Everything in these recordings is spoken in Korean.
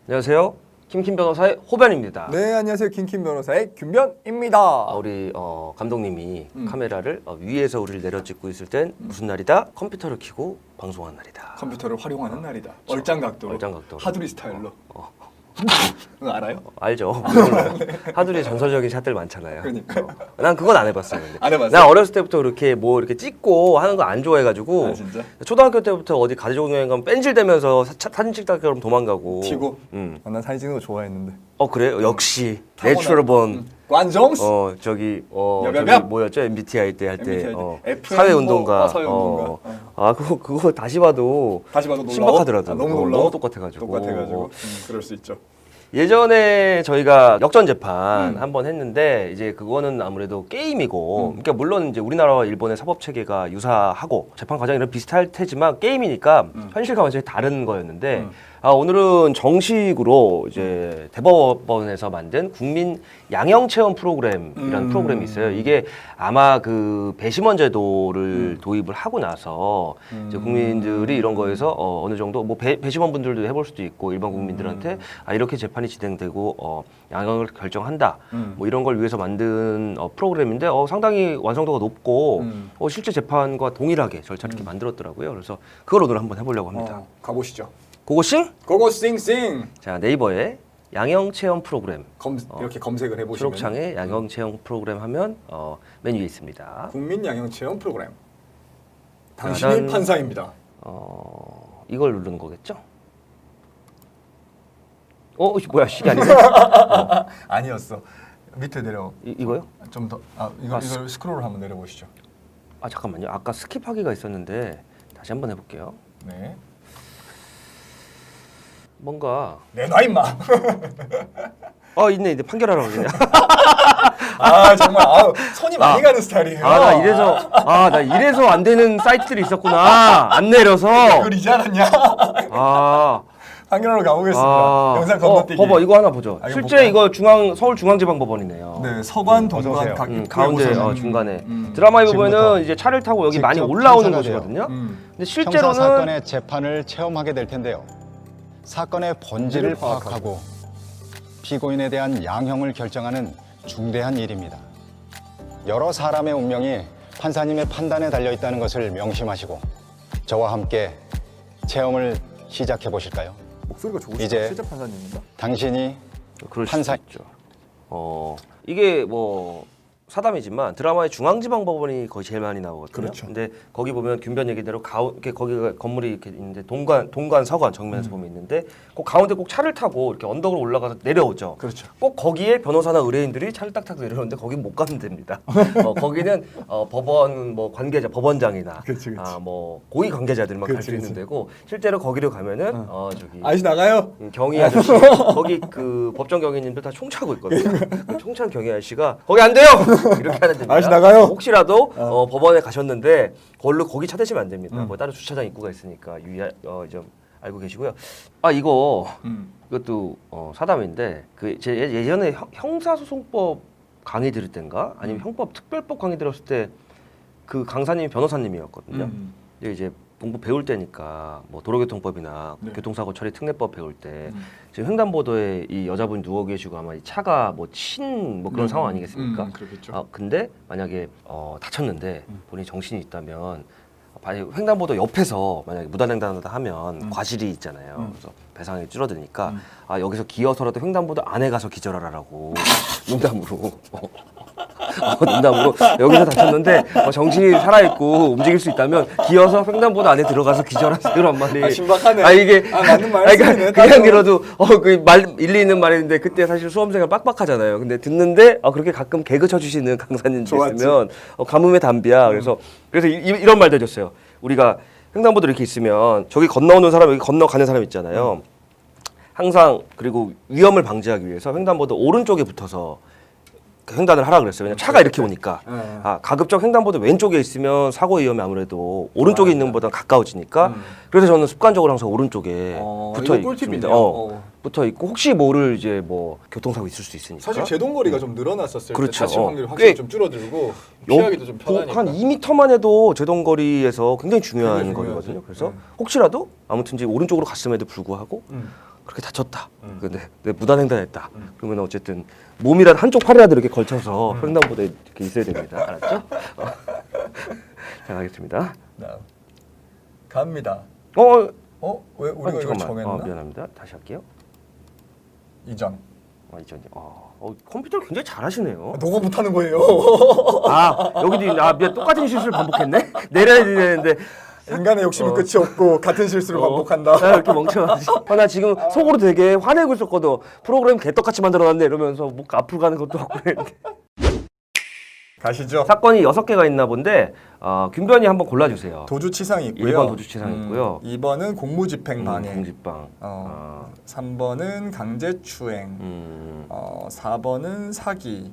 안녕하세요. 김킴 변호사의 호변입니다. 네, 안녕하세요. 김킴 변호사의 김변입니다. 우리 감독님이 카메라를 위에서 우리를 내려 찍고 있을 땐 무슨 날이다? 컴퓨터를 켜고 방송하는 날이다. 컴퓨터를 활용하는 날이다. 얼짱 각도로. 얼짱 각도로. 하두리 스타일로. 그거 알아요? 알죠. 하두리 전설적인 샷들 많잖아요. 그러니까요. 난 그건 안 해봤어요. 근데. 안 해봤어요? 난 어렸을 때부터 그렇게 뭐 이렇게 찍고 하는 거 안 좋아해가지고. 아, 진짜? 초등학교 때부터 어디 가족 여행 가면 뺀질대면서 사진 찍다 그러면 도망가고. 튀고? 응. 난 사진 찍는 거 좋아했는데. 그래요? 역시 내추럴 본. 관종스? 저기 여배갑? 뭐였죠? MBTI 때 할 때 MBTI 때. FM 사회운동가. 사회운동가. 그거 다시 봐도 놀라워? 신박하더라고요. 너무 놀라워? 너무 똑같아가지고. 그럴 수 있죠. 예전에 저희가 역전 재판 한번 했는데 이제 그거는 아무래도 게임이고, 그러니까 물론 이제 우리나라와 일본의 사법 체계가 유사하고 재판 과정이랑 비슷할 테지만 게임이니까 현실과 완전히 다른 거였는데. 오늘은 정식으로 이제 대법원에서 만든 국민 양형 체험 프로그램이라는 프로그램이 있어요. 이게 아마 그 배심원 제도를 도입을 하고 나서 이제 국민들이 이런 거에서 어느 정도 뭐 배심원 분들도 해볼 수도 있고 일반 국민들한테 이렇게 재판이 진행되고 양형을 결정한다. 뭐 이런 걸 위해서 만든 프로그램인데 상당히 완성도가 높고 실제 재판과 동일하게 절차를 이렇게 만들었더라고요. 그래서 그걸 오늘 한번 해보려고 합니다. 가보시죠. 고고싱? 고고싱싱! 자, 네이버에 양형 체험 프로그램 이렇게 검색을 해보시면 초록창에 양형 체험 프로그램 하면 맨 위에 있습니다. 국민 양형 체험 프로그램. 당신이 판사입니다. 이걸 누르는 거겠죠? 뭐야, 시계 아니네. 아니었어. 밑에 내려. 이거요? 좀 더. 이걸 스크롤 한번 내려보시죠. 잠깐만요. 아까 스킵하기가 있었는데 다시 한번 해볼게요. 네. 뭔가 내놔 임마. 있네. 판결하라고 그냥. 정말 손이 많이 가는 스타일이에요. 나 이래서 안 되는 사이트들이 있었구나. 안 내려서. 그리지 않았냐? 판결하러 가보겠습니다. 영상 건너뛰기. 봐봐, 이거 하나 보죠. 실제 볼까요? 이거 서울중앙지방법원이네요. 네, 서관 동관 각 가운데 중간에 드라마에 보면은 이제 차를 타고 여기 많이 올라오는 곳이거든요. 근데 실제로는 형사 사건의 재판을 체험하게 될 텐데요. 사건의 본질을 파악하고 피고인에 대한 양형을 결정하는 중대한 일입니다. 여러 사람의 운명이 판사님의 판단에 달려 있다는 것을 명심하시고 저와 함께 체험을 시작해 보실까요? 목소리가 좋으시다. 이제 실제 판사님입니다. 당신이 그럴 판사- 수도 있죠. 이게 뭐 사담이지만 드라마의 중앙지방법원이 거의 제일 많이 나오거든요. 그렇죠. 근데 거기 보면 균변 얘기대로 거기가 건물이 이렇게 있는데 동관 서관 정면에서 보면 있는데 그 가운데 꼭 차를 타고 이렇게 언덕으로 올라가서 내려오죠. 그렇죠. 꼭 거기에 변호사나 의뢰인들이 차를 딱 타고 내려오는데 거긴 못 가면 됩니다. 거기는 법원 뭐 관계자, 법원장이나 그치. 뭐 고위 관계자들만 갈 수 그치. 있는 데고 실제로 거기로 가면은 저기 아저씨 나가요? 경위 아저씨 거기 그 법정 경위님들 다 총 차고 있거든요. 그 총찬 경위 아저씨가 거기 안 돼요. 이렇게 하는 됩니다. 아저씨 나가요? 혹시라도 법원에 가셨는데 거기 차 대시면 안 됩니다. 뭐 다른 주차장 입구가 있으니까 좀 알고 계시고요. 이것도 사담인데 제 예전에 형사소송법 강의 들을 때인가 아니면 형법 특별법 강의 들었을 때 그 강사님이 변호사님이었거든요. 근데 이제 공부 배울 때니까 뭐 도로교통법이나 교통사고 처리 특례법 배울 때 지금 횡단보도에 이 여자분이 누워 계시고 아마 이 차가 뭐 그런 상황 아니겠습니까? 그렇겠죠. 근데 만약에 다쳤는데 본인이 정신이 있다면 횡단보도 옆에서 만약에 무단횡단하다 하면 과실이 있잖아요. 그래서 배상이 줄어드니까 여기서 기어서라도 횡단보도 안에 가서 기절하라고 농담으로 여기서 다쳤는데 정신이 살아있고 움직일 수 있다면 기어서 횡단보도 안에 들어가서 기절하세요란 말이 신박하네. 이게 맞는 말씀이네. 그냥 들어도 그 말 일리 있는 말인데 그때 사실 수험생은 빡빡하잖아요. 근데 듣는데 그렇게 가끔 개그 쳐주시는 강사님도 있으면 가뭄의 담비야. 그래서 이런 말도 해줬어요. 우리가 횡단보도 이렇게 있으면 저기 건너오는 사람 여기 건너가는 사람 있잖아요. 항상 그리고 위험을 방지하기 위해서 횡단보도 오른쪽에 붙어서 횡단을 하라 그랬어요. 왜냐면 차가 이렇게 오니까. 가급적 횡단보도 왼쪽에 있으면 사고 위험이 아무래도 오른쪽에 있는 것보다 가까워지니까. 그래서 저는 습관적으로 항상 오른쪽에 붙어 있습니다. 붙어 있고 혹시 모를 이제 뭐 교통사고 있을 수 있으니까. 사실 제동거리가 좀 늘어났었을 그렇죠. 때 다칠 확률이 확실히 좀 줄어들고 피하기도 좀 편하니까. 한 2m만 해도 제동거리에서 굉장히 중요한 굉장히 거리거든요. 중요하지. 그래서 혹시라도 아무튼 이제 오른쪽으로 갔음에도 불구하고 그렇게 다쳤다. 근데 내 무단횡단했다. 그러면 어쨌든 몸이라도 한쪽 팔이라도 이렇게 걸쳐서 횡단보도에 이렇게 있어야 됩니다. 알았죠? 자, 가겠습니다. 갑니다. 왜 우리가 이걸 정했나? 미안합니다. 다시 할게요. 이전. 이전이. 컴퓨터를 굉장히 잘하시네요. 너가 못하는 거예요. 여기도 미안, 똑같은 실수를 반복했네. 내려야 되는데. 인간의 욕심은 끝이 없고 같은 실수를 반복한다. 나 이렇게 멍청하지. 나 지금 속으로 되게 화내고 있었거든. 프로그램 개떡같이 만들어놨네 이러면서 목 앞으로 가는 것도 없고 그랬는데. 가시죠. 사건이 6개가 있나 본데 균변이 한번 골라주세요. 도주치상이 있고요. 1번 도주치상이 있고요. 2번은 공무집행 방해. 공집방. 3번은 강제추행. 4번은 사기.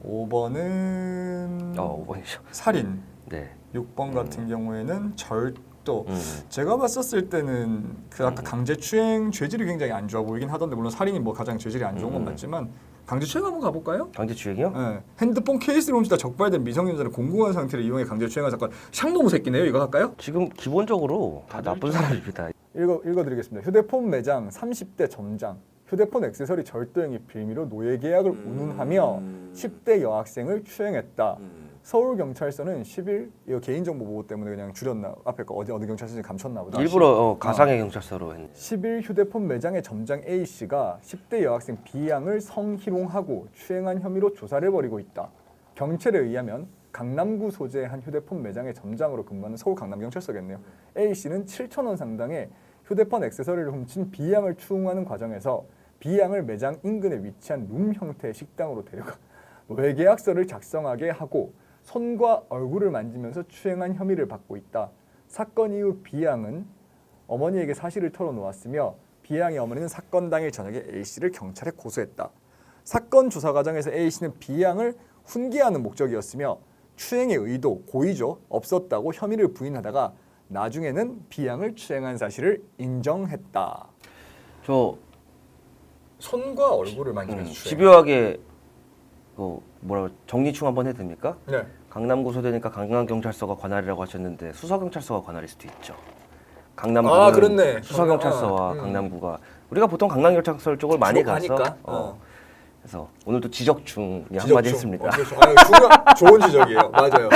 5번은 5번이죠. 살인. 네. 6번 같은 경우에는 절도. 제가 봤었을 때는 그 아까 강제추행 죄질이 굉장히 안 좋아 보이긴 하던데 물론 살인이 뭐 가장 죄질이 안 좋은 건 맞지만 강제추행 한번 가볼까요? 강제추행이요? 네. 핸드폰 케이스를 훔치다 적발된 미성년자를 공공한 상태로 이용해 강제추행한 사건. 샹노무 새끼네요. 이거 할까요? 지금 기본적으로 다 나쁜 사람입니다. 읽어드리겠습니다. 휴대폰 매장 30대 점장. 휴대폰 액세서리 절도 행위 빌미로 노예 계약을 운운하며 10대 여학생을 추행했다. 서울경찰서는 10일 이거 개인정보 보호 때문에 그냥 줄였나 앞에 거 어디 경찰서인지 감췄나 보다. 일부러 가상의 경찰서로 했네. 10일 휴대폰 매장의 점장 A씨가 10대 여학생 B양을 성희롱하고 추행한 혐의로 조사를 벌이고 있다. 경찰에 의하면 강남구 소재의 한 휴대폰 매장의 점장으로 근무하는 서울 강남경찰서겠네요. A씨는 7,000원 상당의 휴대폰 액세서리를 훔친 B양을 추궁하는 과정에서 B양을 매장 인근에 위치한 룸 형태의 식당으로 데려가 노예 계약서를 작성하게 하고 손과 얼굴을 만지면서 추행한 혐의를 받고 있다. 사건 이후 B양은 어머니에게 사실을 털어놓았으며 B양의 어머니는 사건 당일 저녁에 A씨를 경찰에 고소했다. 사건 조사 과정에서 A씨는 B양을 훈계하는 목적이었으며 추행의 의도, 고의죠, 없었다고 혐의를 부인하다가 나중에는 B양을 추행한 사실을 인정했다. 저 손과 얼굴을 만지면서 추행. 집요하게 정리충 한번 해도 됩니까? 네. 강남구 소대니까 강남경찰서가 관할이라고 하셨는데 수서경찰서가 관할일 수도 있죠. 강남구는 그렇네. 수서경찰서와 강남구가 우리가 보통 강남경찰서 쪽을 많이 가서 가니까. 그래서 오늘도 지적충 한마디 했습니다. 좋은 지적이에요. 맞아요.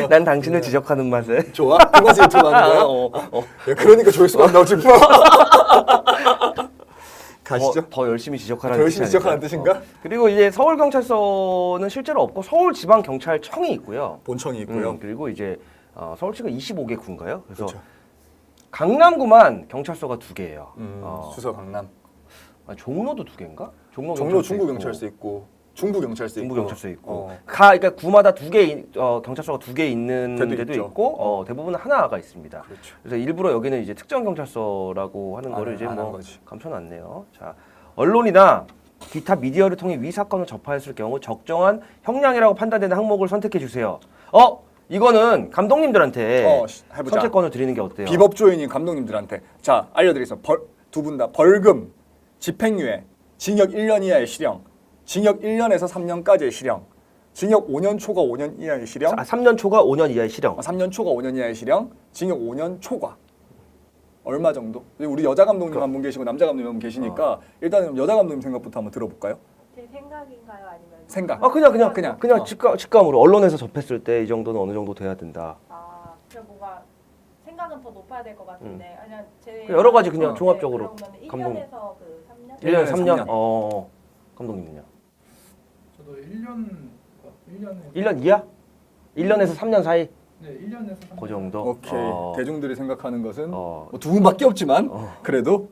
난 당신을 지적하는 맛에 좋아? 그 맛에 유튜브 하는 거야? 야, 그러니까 조회수가 안 나오지 뭐. 가시죠. 더 열심히 지적하라는 더 열심히 지적하는 뜻인가? 그리고 이제 서울경찰서는 실제로 없고 서울지방경찰청이 있고요. 본청이 있고요. 그리고 이제 서울시가 25개 구인가요? 그래서 그렇죠. 강남구만 경찰서가 2개예요. 수서 강남. 종로도 2개인가? 종로 중부경찰서 있고 중부경찰서 있고. 중부경찰서 있고. 그러니까 구마다 2개 경찰서가 2개 있는 데도 있죠. 있고 대부분 하나가 있습니다. 그렇죠. 그래서 일부러 여기는 이제 특정 경찰서라고 하는 거를 이제 안 거지. 감춰놨네요. 자, 언론이나 기타 미디어를 통해 위 사건을 접하였을 경우 적정한 형량이라고 판단되는 항목을 선택해 주세요. 이거는 감독님들한테 해보자. 선택권을 드리는 게 어때요? 비법조인인 감독님들한테 자 알려드리겠습니다. 두 분 다 벌금, 집행유예, 징역 1년 이하의 실형, 징역 1년에서 3년까지의 실형, 징역 5년 초과 5년 이하의 실형, 3년 초과 5년 이하의 실형. 3년 초과 5년 이하의 실형, 징역 5년 초과. 얼마 정도? 우리 여자 감독님 한 분 계시고 남자 감독님 한 분 계시니까 일단은 여자 감독님 생각부터 한번 들어볼까요? 제 생각인가요, 아니면 생각. 그냥 직감으로 언론에서 접했을 때 이 정도는 어느 정도 돼야 된다. 그냥 뭔가 생각은 더 높아야 될 것 같은데 그냥 제 여러 가지 그냥 종합적으로 그러면 감독님. 1년에서 그 3년? 1년에 3년. 3년. 감독님은요? 저도 1년에 1년 이하? 1년에서 3년 사이? 네, 1년에서 3년. 그 정도? 오케이. 대중들이 생각하는 것은 어. 뭐 두 분밖에 없지만 그래도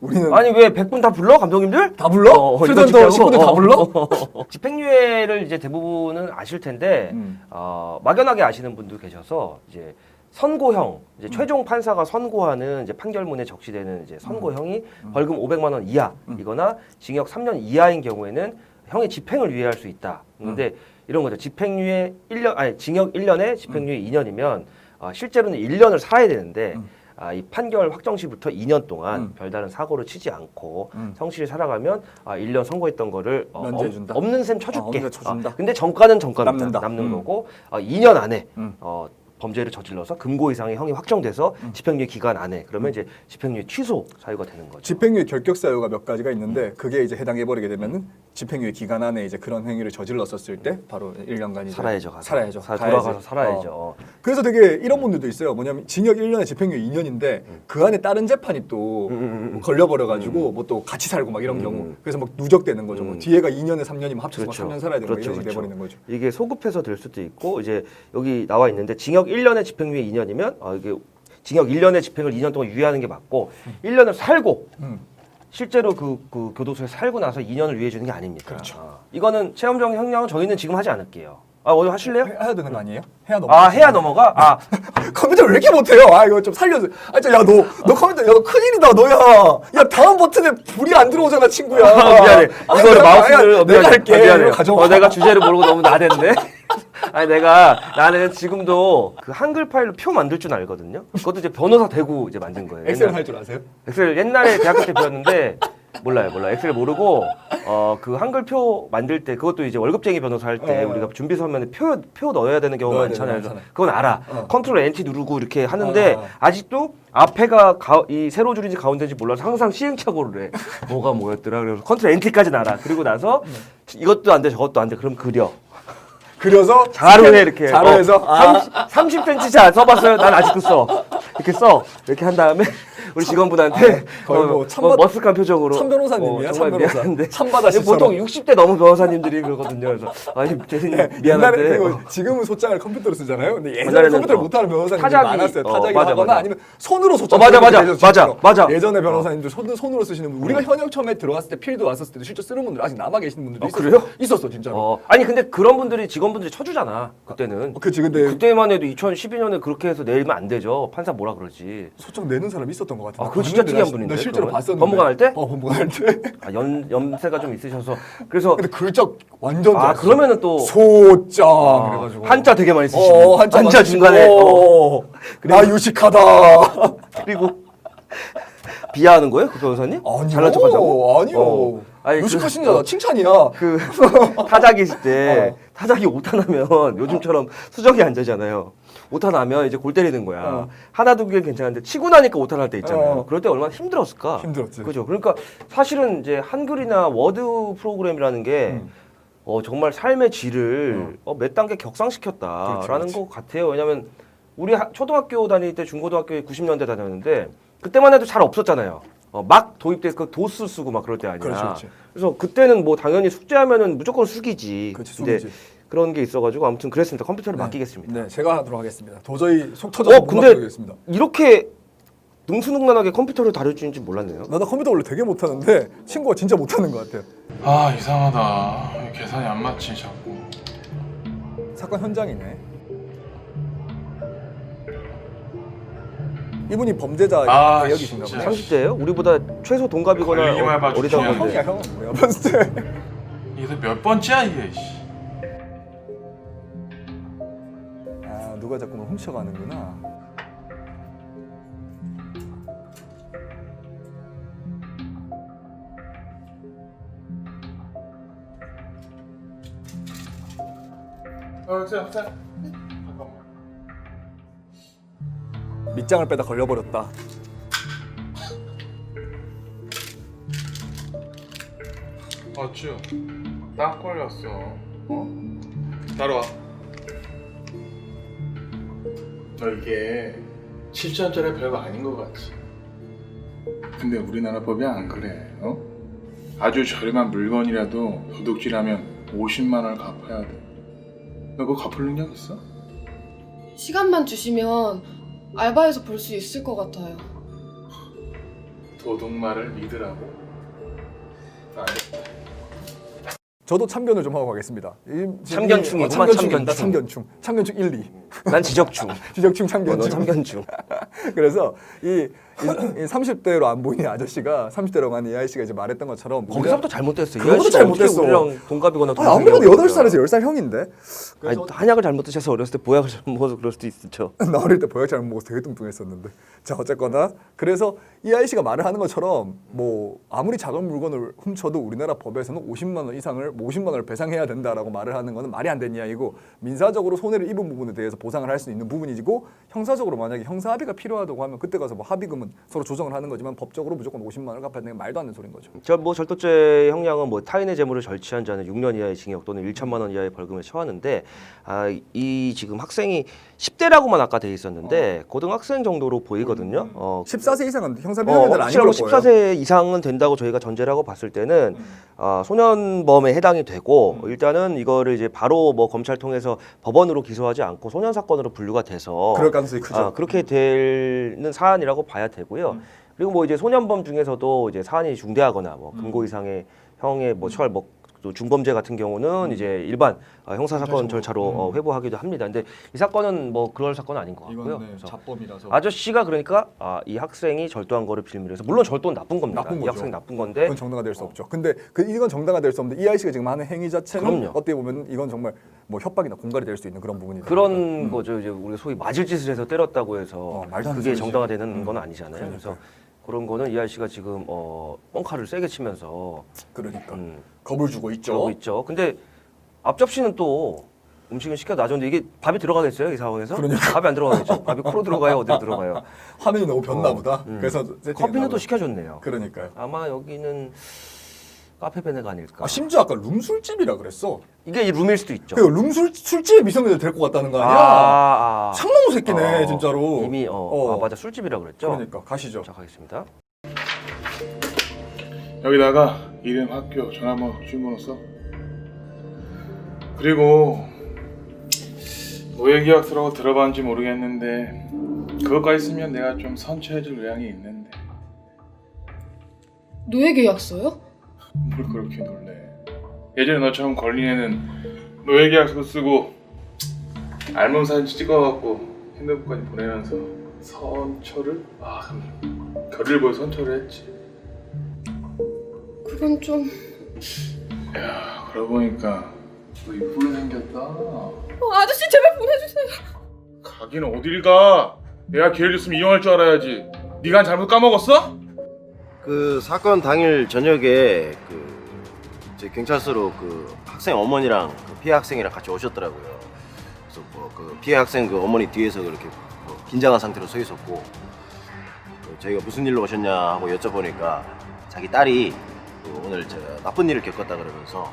우리는 아니 왜 100분 다 불러 감독님들? 다 불러? 이거 프리던터 진짜고? 식구들 다 불러? 집행유예를 이제 대부분은 아실 텐데 막연하게 아시는 분도 계셔서 이제 선고형 이제 최종 판사가 선고하는 이제 판결문에 적시되는 이제 선고형이 벌금 500만 원 이하이거나 징역 3년 이하인 경우에는 형의 집행을 유예할 수 있다. 근데 이런 거죠. 집행유예 1년 아니 징역 1년에 집행유예 2년이면 실제로는 1년을 살아야 되는데 이 판결 확정 시부터 2년 동안 별다른 사고를 치지 않고 성실히 살아가면 1년 선고했던 거를 면제해준다? 없는 셈 쳐줄게. 없는 셈 쳐준다? 근데 정가는 정가입니다. 남는다. 남는 거고 2년 안에 범죄를 저질러서 금고 이상의 형이 확정돼서 집행유예 기간 안에 그러면 이제 집행유예 취소 사유가 되는 거죠. 집행유예 결격 사유가 몇 가지가 있는데 그게 이제 해당해버리게 되면은 집행유예 기간 안에 이제 그런 행위를 저질렀었을 때 바로 1년간 이제 살아야죠. 가서. 살아야죠. 돌아가서 가야지. 살아야죠. 그래서 되게 이런 분들도 있어요. 뭐냐면 징역 1년에 집행유예 2년인데 그 안에 다른 재판이 또 걸려버려가지고 뭐 또 같이 살고 막 이런 경우 그래서 막 누적되는 거죠. 뭐 뒤에가 2년에 3년이면 합쳐서 그렇죠. 3년 살아야 되는 거 그렇죠, 이런 식이 그렇죠. 돼버리는 거죠. 이게 소급해서 될 수도 있고 이제 여기 나와 있는데 징역 1년에 집행유예 2년이면 이게 징역 1년의 집행을 2년 동안 유예하는 게 맞고 1년을 살고 실제로 그 교도소에 살고 나서 2년을 유예해 주는 게 아닙니다. 그렇죠. 이거는 체험정 형량은 저희는 지금 하지 않을게요. 오늘 하실래요? 해야 되는 거 아니에요? 해야 넘어. 해야 넘어가? 컴퓨터 왜 이렇게 못해요? 이거 좀 살려줘. 야, 너 컴퓨터, 야, 너 큰일이다, 너야. 야, 다음 버튼에 불이 안 들어오잖아, 친구야. 미안해. 이거를 마우스를 내가 할게. 미안해. 가져와. 내가 주제를 모르고 너무 나댔네. 아니 나는 지금도 그 한글 파일로 표 만들 줄 알거든요. 그것도 이제 변호사 되고 이제 만든 거예요. 엑셀 할 줄 아세요? 엑셀 옛날에 대학교 때 배웠는데 몰라요. 엑셀 모르고 그 한글표 만들 때 그것도 이제 월급쟁이 변호사 할 때 우리가 준비 서면에 표 넣어야 되는 경우가 넣어야 많잖아요. 되는 거 그건 알아. 컨트롤 엔티 누르고 이렇게 하는데 아직도 앞에가 이 세로 줄인지 가운데인지 몰라서 항상 시행착오를 해. 뭐가 뭐였더라. 그래서 컨트롤 엔티까지는 알아. 그리고 나서 이것도 안 돼, 저것도 안 돼. 그럼 그려서 자루에 이렇게 자루에서 30cm 잘 써봤어요. 난 아직도 써. 이렇게 써. 이렇게 한 다음에 우리 직원분한테 거의 뭐 머쓱한 표정으로 참 변호사님이야, 정말 참 변호사. 미안한데 참바다 씨처럼. 보통 60대 넘은 변호사님들이 그러거든요. 그래서 아니 죄송해요. 옛날에 미안한데 그리고 지금은 소장을 컴퓨터로 쓰잖아요. 근데 예전에 옛날에는 컴퓨터를 또 못하는 변호사님들이 타작이- 많았어요. 타작이 맞아, 하거나 맞아. 아니면 손으로 소장. 맞아. 진짜로. 예전에 변호사님들 손으로 쓰시는 분. 우리가 현역 처음에 들어왔을 때 필드 왔었을 때도 실제 쓰는 분들 아직 남아 계시는 분들도 있었어. 그래요? 있었어 진짜로. 아니 근데 그런 분들이 직원분들이 쳐주잖아. 그때는. 그치 근데 그때만 해도 2012년에 그렇게 해서 내면 안 되죠. 판사 뭐라 그러지. 소장 내는 사람 있었던 것 같아. 그거 진짜 특이한 분인데. 나 실제로 그러면? 봤었는데. 법무관 할 때? 법무관 할 때. 염세가 좀 있으셔서 그래서 근데 글자 완전 잘 써. 그러면은 또 소장 그래가지고 한자 되게 많이 쓰시고 한자 한자 중간에 나 유식하다. 그리고 비하하는 거예요? 그 변호사님? 아니요. 잘난 척하자고? 아니요. 아니, 유식하신다. 칭찬이야. 그 타작이 있을 때 타작이 오타나면 요즘처럼 수정이 안 되잖아요. 오타나면 이제 골 때리는 거야. 하나 두 개는 괜찮은데 치고 나니까 오타날 때 있잖아요. 그럴 때 얼마나 힘들었을까? 힘들었지. 그죠. 그러니까 사실은 이제 한글이나 워드 프로그램이라는 게 정말 삶의 질을 몇 단계 격상시켰다라는 그렇지. 것 같아요. 왜냐하면 우리 초등학교 다닐 때 중고등학교에 90년대 다녔는데 그때만 해도 잘 없었잖아요. 막 도입돼서 그 도스 쓰고 막 그럴 때 아니야. 그렇지. 그래서 그때는 뭐 당연히 숙제하면은 무조건 숙이지. 그렇지, 근데 숙이지. 그런 게 있어가지고 아무튼 그랬습니다. 컴퓨터를 맡기겠습니다. 네, 제가 하도록 하겠습니다. 도저히 속 터져서 못 근데 맡기겠습니다. 이렇게 능수능란하게 컴퓨터를 다룰 줄인지 몰랐네요. 나도 컴퓨터 원래 되게 못하는데 친구가 진짜 못하는 것 같아요. 아 이상하다. 왜 계산이 안 맞지 자꾸. 사건 현장이네. 이분이 범죄자 아, 대역이신가 진짜. 보네. 30대예요? 우리보다 최소 동갑이거나 걸리기만 해봐 어리다 주시면 건데. 형이야 형. 내가 봤을 때. 이게 몇 번째야 이게. 씨. 누가 자꾸 뭘 훔쳐가는구나. 자. 잠깐만. 밑장을 빼다 걸려버렸다. 어쭈. 딱 걸렸어. 따라와. 너 이게 7천짜리 별거 아닌 것 같지? 근데 우리나라 법이 안 그래. 아주 저렴한 물건이라도 도둑질하면 50만 원을 갚아야 돼. 너 그거 갚을 능력 있어? 시간만 주시면 알바해서 볼 수 있을 것 같아요. 도둑말을 믿으라고? 안 돼. 저도 참견을 좀 하고 가겠습니다. 참견충이구만, 참견충입니다. 참견충. 참견충 1, 2. 난 지적충. 지적충 너 참견충. 참견충. 그래서 이 30대로 안 보이는 아저씨가 30대로 가는 이 아저씨가 이제 말했던 것처럼 거기서부터 잘못됐어. 그거부터 잘못됐어. 우리랑 동갑이거나 아무래도 8살에서 10살 형인데. 아니, 그래서 한약을 잘못 드셔서 어렸을 때 보약을 잘못 먹어서 그럴 수도 있죠. 나 어릴 때 보약 잘못 먹어서 되게 뚱뚱했었는데. 자 어쨌거나 그래서 이 아저씨가 말을 하는 것처럼 뭐 아무리 작은 물건을 훔쳐도 우리나라 법에서는 50만 원 이상을 50만 원을 배상해야 된다라고 말을 하는 거는 말이 안 되는 이야기고 민사적으로 손해를 입은 부분에 대해서 가서 보상을 할 수 있는 부분이고 형사적으로 만약에 형사 합의가 필요하다고 하면 그때 가서 뭐 합의금은 서로 조정을 하는 거지만 법적으로 무조건 50만 원을 갚아야 되는 게 말도 안 되는 소리인 거죠. 뭐 절도죄 형량은 뭐 타인의 재물을 절취한 자는 6년 이하의 징역 또는 1천만 원 이하의 벌금에 처하는데 이 지금 학생이 10대라고만 아까 돼 있었는데 고등학생 정도로 보이거든요. 14세 이상은 형사비용자는 아닌 확실하로 걸 거예요. 14세 이상은 된다고 저희가 전제를 하고 봤을 때는 소년범에 해당이 되고 일단은 이거를 이제 바로 뭐 검찰 통해서 법원으로 기소하지 않고 소년 사건으로 분류가 돼서 그럴 가능성이 크죠. 그렇게 되는 사안이라고 봐야 되고요. 그리고 뭐 이제 소년범 중에서도 이제 사안이 중대하거나 뭐 금고 이상의 형의 뭐 처할 뭐 또 중범죄 같은 경우는 이제 일반 형사 사건 절차로 회부하기도 합니다. 근데 이 사건은 뭐 그럴 사건은 아닌 것 같고요. 그래서 자범이라서 아저씨가 그러니까 이 학생이 절도한 거를 빌미로 해서 물론 절도는 나쁜 겁니다. 나쁜 이 거죠. 학생 나쁜 건데 그건 정당화 될 수 없죠. 근데 이건 정당화 될 수 없는데 이 아이씨가 지금 하는 행위 자체는 그럼요. 어떻게 보면 이건 정말 뭐 협박이나 공갈이 될 수 있는 그런 부분이 그런 거죠. 이제 우리가 소위 맞을 짓을 해서 때렸다고 해서 말도 안 그게 되는 정당화되는 건 아니잖아요. 그러니까요. 그래서 그런 거는 이 아저씨가 지금 뻥카를 세게 치면서 그러니까 겁을 주고 있죠. 그러고 있죠. 근데 앞접시는 또 음식을 시켜 놔줬는데 이게 밥이 들어가겠어요 이 상황에서? 그러니까. 밥이 안 들어가겠죠. 밥이 코로 들어가요, 어디로 들어가요? 화면이 너무 변나 보다. 그래서 세팅했나 커피는 또 봐요. 시켜줬네요. 그러니까요. 아마 여기는 카페 베네가 아닐까. 심지어 아까 룸술집이라 그랬어. 이게 이 룸일 수도 있죠. 그 술집에 미성년자 데리고 갔다는 거 아니야? 창놈 새끼네 진짜로. 이미 맞아 술집이라 그랬죠. 그러니까 가시죠. 자 가겠습니다. 여기다가 이름, 학교, 전화번호, 주민번호 써. 그리고 노예계약서라고 들어봤는지 모르겠는데 그것까지 쓰면 내가 좀 선처해줄 의향이 있는데 노예 계약서요? 뭘 그렇게 놀래. 예전에 너처럼 걸린 애는 노예계약서 쓰고 알몸 사진 찍어갖고 핸드폰까지 보내면서 선처를? 결의를 보여 선처를 했지. 그건 좀... 야, 그러고 보니까 너 이쁘게 생겼다. 아저씨 제발 보내주세요. 가기는 어딜 가? 내가 기회를 줬으면 이용할 줄 알아야지. 네가 잘못 까먹었어? 그 사건 당일 저녁에 제 경찰서로 학생 어머니랑 피해 학생이랑 같이 오셨더라고요. 그래서 피해 학생 어머니 뒤에서 그렇게 긴장한 상태로 서 있었고 저희가 무슨 일로 오셨냐 하고 여쭤보니까 자기 딸이 오늘 나쁜 일을 겪었다 그러면서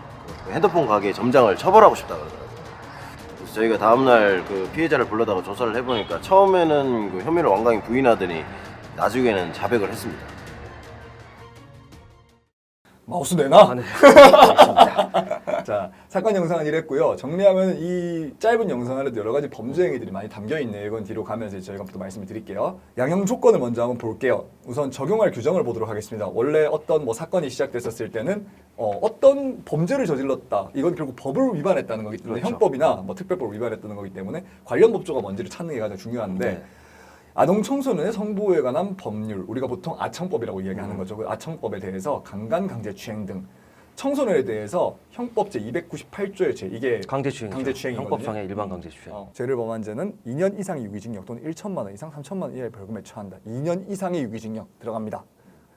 핸드폰 가게 점장을 처벌하고 싶다 그러더라고요. 그래서 저희가 다음날 피해자를 불러다가 조사를 해보니까 처음에는 혐의를 완강히 부인하더니 나중에는 자백을 했습니다. 마우스 내놔. 네. 자, 사건 영상은 이랬고요. 정리하면 이 짧은 영상 안에도 여러 가지 범죄 행위들이 많이 담겨 있네요. 이건 뒤로 가면서 저희가 또 말씀을 드릴게요. 양형 조건을 먼저 한번 볼게요. 우선 적용할 규정을 보도록 하겠습니다. 원래 어떤 뭐 사건이 시작됐었을 때는 어떤 범죄를 저질렀다. 이건 결국 법을 위반했다는 거기 때문에 그렇죠. 형법이나 뭐 특별법을 위반했다는 거기 때문에 관련 법조가 뭔지를 찾는 게 가장 중요한데 네. 아동 청소년의 성보호에 관한 법률, 우리가 보통 아청법이라고 이야기하는 거죠. 그 아청법에 대해서 강간, 강제추행 등 청소년에 대해서 형법 제 298조의 죄, 이게 강제추행이죠. 강제추행이거든요. 형법상의 일반 강제추행. 죄를 범한 죄는 2년 이상의 유기징역 또는 1천만 원 이상 3천만 원 이하의 벌금에 처한다. 2년 이상의 유기징역 들어갑니다.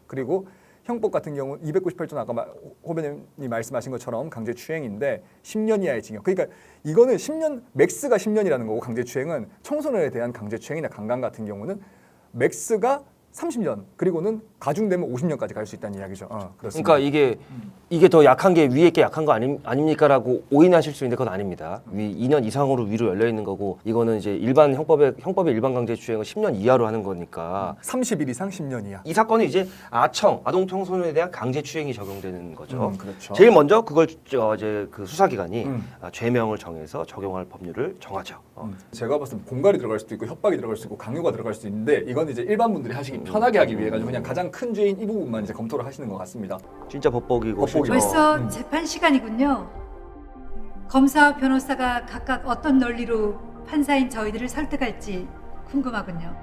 그리고 형법 같은 경우는 298조는 아까 호배님이 말씀하신 것처럼 강제추행인데 10년 이하의 징역. 그러니까 이거는 10년 맥스가 10년이라는 거고 강제추행은 청소년에 대한 강제추행이나 강간 같은 경우는 맥스가 30년 그리고는 가중되면 50년까지 갈 수 있다는 이야기죠. 그렇습니다. 그러니까 이게 더 약한 게 위에 게 약한 거 아닙니까라고 오인하실 수 있는데 그건 아닙니다. 2년 이상으로 위로 열려 있는 거고 이거는 이제 일반 형법의 일반 강제추행은 10년 이하로 하는 거니까 30일 이상 10년 이하. 이 사건은 이제 아동 청소년에 대한 강제추행이 적용되는 거죠. 그렇죠. 제일 먼저 그걸 이제 그 수사기관이 죄명을 정해서 적용할 법률을 정하죠. 제가 봤을 때 공갈이 들어갈 수도 있고 협박이 들어갈 수 있고 강요가 들어갈 수도 있는데 이건 이제 일반 분들이 하시기 편하게 하기 위해 가지고 그냥 가장 큰 죄인 이 부분만 이제 검토를 하시는 것 같습니다. 진짜 법복이고 실제 벌써 재판 시간이군요. 검사와 변호사가 각각 어떤 논리로 판사인 저희들을 설득할지 궁금하군요.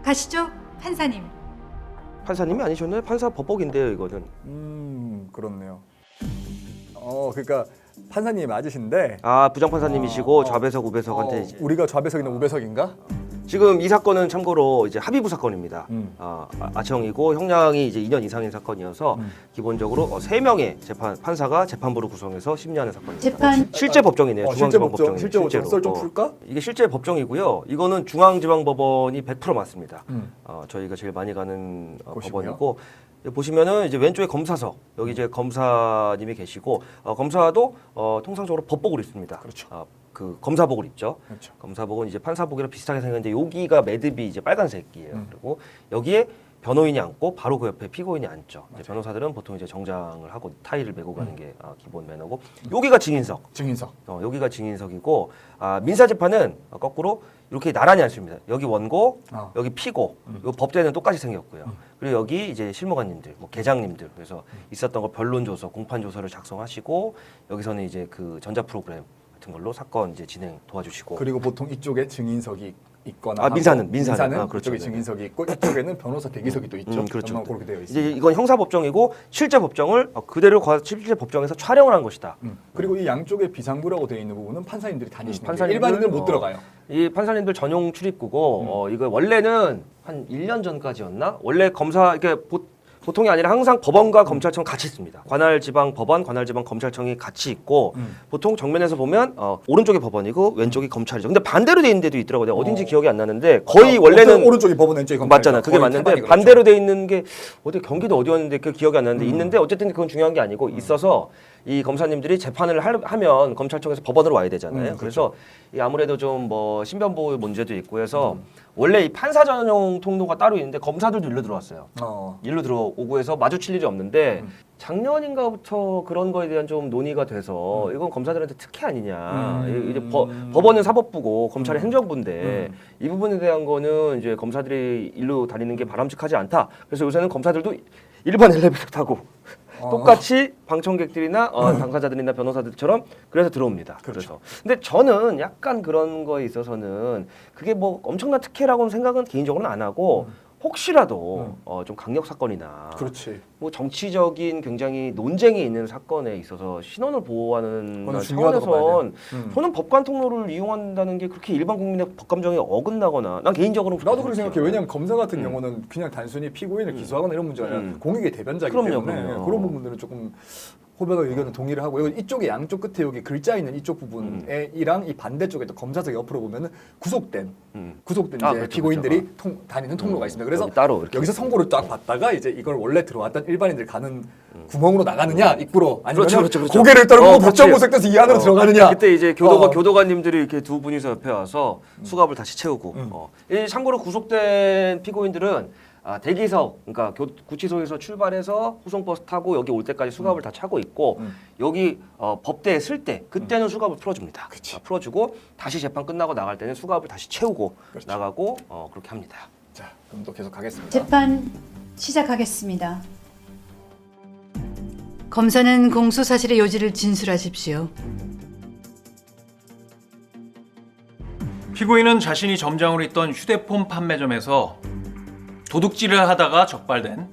가시죠, 판사님. 판사님이 아니셨나요? 판사 법복인데요, 이거는. 그렇네요. 그러니까 판사님이 맞으신데 부장 판사님이시고 좌배석 우배석한테 이제 우리가 좌배석이나 우배석인가? 지금 이 사건은 참고로 이제 합의부 사건입니다. 아청이고 형량이 이제 2년 이상인 사건이어서 기본적으로 3명의 판사가 재판부를 구성해서 심리하는 사건입니다. 재판 실제 법정이네요. 실제 법정, 중앙지방법정이에요. 실제 법정 실제로. 썰좀 풀까? 이게 실제 법정이고요. 이거는 중앙지방법원이 100% 맞습니다. 저희가 제일 많이 가는 곳이고요. 법원이고 보시면은 이제 왼쪽에 검사석 여기 이제 검사님이 계시고 검사도 통상적으로 법복을 입습니다. 그렇죠. 그 검사복을 입죠. 그렇죠. 검사복은 이제 판사복이랑 비슷하게 생겼는데 여기가 매듭이 이제 빨간색이에요. 그리고 여기에 변호인이 앉고 바로 그 옆에 피고인이 앉죠. 이제 변호사들은 보통 이제 정장을 하고 타이를 메고 가는 게 기본 매너고 여기가 증인석. 여기가 증인석이고 민사 재판은 거꾸로 이렇게 나란히 앉습니다. 여기 원고, 여기 피고. 요 법대는 똑같이 생겼고요. 그리고 여기 이제 실무관님들, 뭐 계장님들 그래서 있었던 거 변론 조서, 공판 조서를 작성하시고 여기서는 이제 그 전자 프로그램 같은 걸로 사건 이제 진행 도와주시고. 그리고 보통 이쪽에 증인석이 있거나 민사는 그쪽에 그렇죠. 증인석이 있고 이쪽에는 변호사 대기석이 또 있죠. 그렇죠. 아마 그렇게 되어 있습니다. 이제 이건 형사 법정이고 실제 법정을 그대로 실제 법정에서 촬영을 한 것이다. 그리고 이 양쪽에 비상구라고 되어 있는 부분은 판사님들이 다니시는 판사님들은, 게 일반인들은 못 들어가요. 이 판사님들 전용 출입구고 이거 원래는 한 1년 전까지였나? 원래 검사 이렇게 보통이 아니라 항상 법원과 검찰청 같이 있습니다. 관할지방법원, 관할지방검찰청이 같이 있고 보통 정면에서 보면 오른쪽이 법원이고 왼쪽이 검찰이죠. 근데 반대로 돼 있는 데도 있더라고요. 내가 어딘지 기억이 안 나는데 거의 원래는 오른쪽이 법원, 왼쪽이 검찰 맞잖아. 그게 맞는데 반대로 돼 있는 게 어디 경기도 어디였는데 그 기억이 안 나는데 있는데 어쨌든 그건 중요한 게 아니고 있어서 이 검사님들이 재판을 하면 검찰청에서 법원으로 와야 되잖아요. 그래서 이 아무래도 좀 뭐 신변보호 문제도 있고 해서 원래 이 판사 전용 통로가 따로 있는데 검사들도 일로 들어왔어요. 일로 들어오고 해서 마주칠 일이 없는데 작년인가부터 그런 거에 대한 좀 논의가 돼서 이건 검사들한테 특혜 아니냐. 이제 법원은 사법부고 검찰은 행정부인데 이 부분에 대한 거는 이제 검사들이 일로 다니는 게 바람직하지 않다. 그래서 요새는 검사들도 일반 엘리베이터 타고 똑같이 방청객들이나 당사자들이나 변호사들처럼 그래서 들어옵니다. 그래서 근데 저는 약간 그런 거에 있어서는 그게 뭐 엄청난 특혜라고는 생각은 개인적으로는 안 하고 혹시라도 좀 강력 사건이나 뭐 정치적인 굉장히 논쟁이 있는 사건에 있어서 신원을 보호하는 차원에선 저는 법관 통로를 이용한다는 게 그렇게 일반 국민의 법감정에 어긋나거나 난 개인적으로는 나도 그렇게 생각해. 왜냐하면 검사 같은 경우는 그냥 단순히 피고인을 기소하거나 이런 문제가 아니라 공익의 대변자이기 때문에 그런 부분들은 조금 후배가 의견을 동의를 하고 이쪽에 양쪽 끝에 여기 글자 있는 이쪽 부분에 이랑 이 반대쪽에 또 검사석 옆으로 보면은 구속된 이제 그렇죠, 피고인들이 다니는 통로가 있습니다. 그래서 따로 이렇게. 여기서 선고를 딱 받다가 이제 이걸 원래 들어왔던 일반인들 가는 구멍으로 나가느냐 입구로 아니면 그렇죠. 고개를 떨고 법정구색돼서 이 안으로 들어가느냐. 그때 이제 교도관님들이 이렇게 두 분이서 옆에 와서 수갑을 다시 채우고 참고로 구속된 피고인들은 대기석, 그러니까 구치소에서 출발해서 후송버스 타고 여기 올 때까지 수갑을 다 차고 있고 여기 법대에 쓸 때 그때는 수갑을 풀어줍니다. 풀어주고 다시 재판 끝나고 나갈 때는 수갑을 다시 채우고 나가고 그렇게 합니다. 자, 그럼 또 계속 가겠습니다. 재판 시작하겠습니다. 검사는 공소 사실의 요지를 진술하십시오. 피고인은 자신이 점장으로 있던 휴대폰 판매점에서 도둑질을 하다가 적발된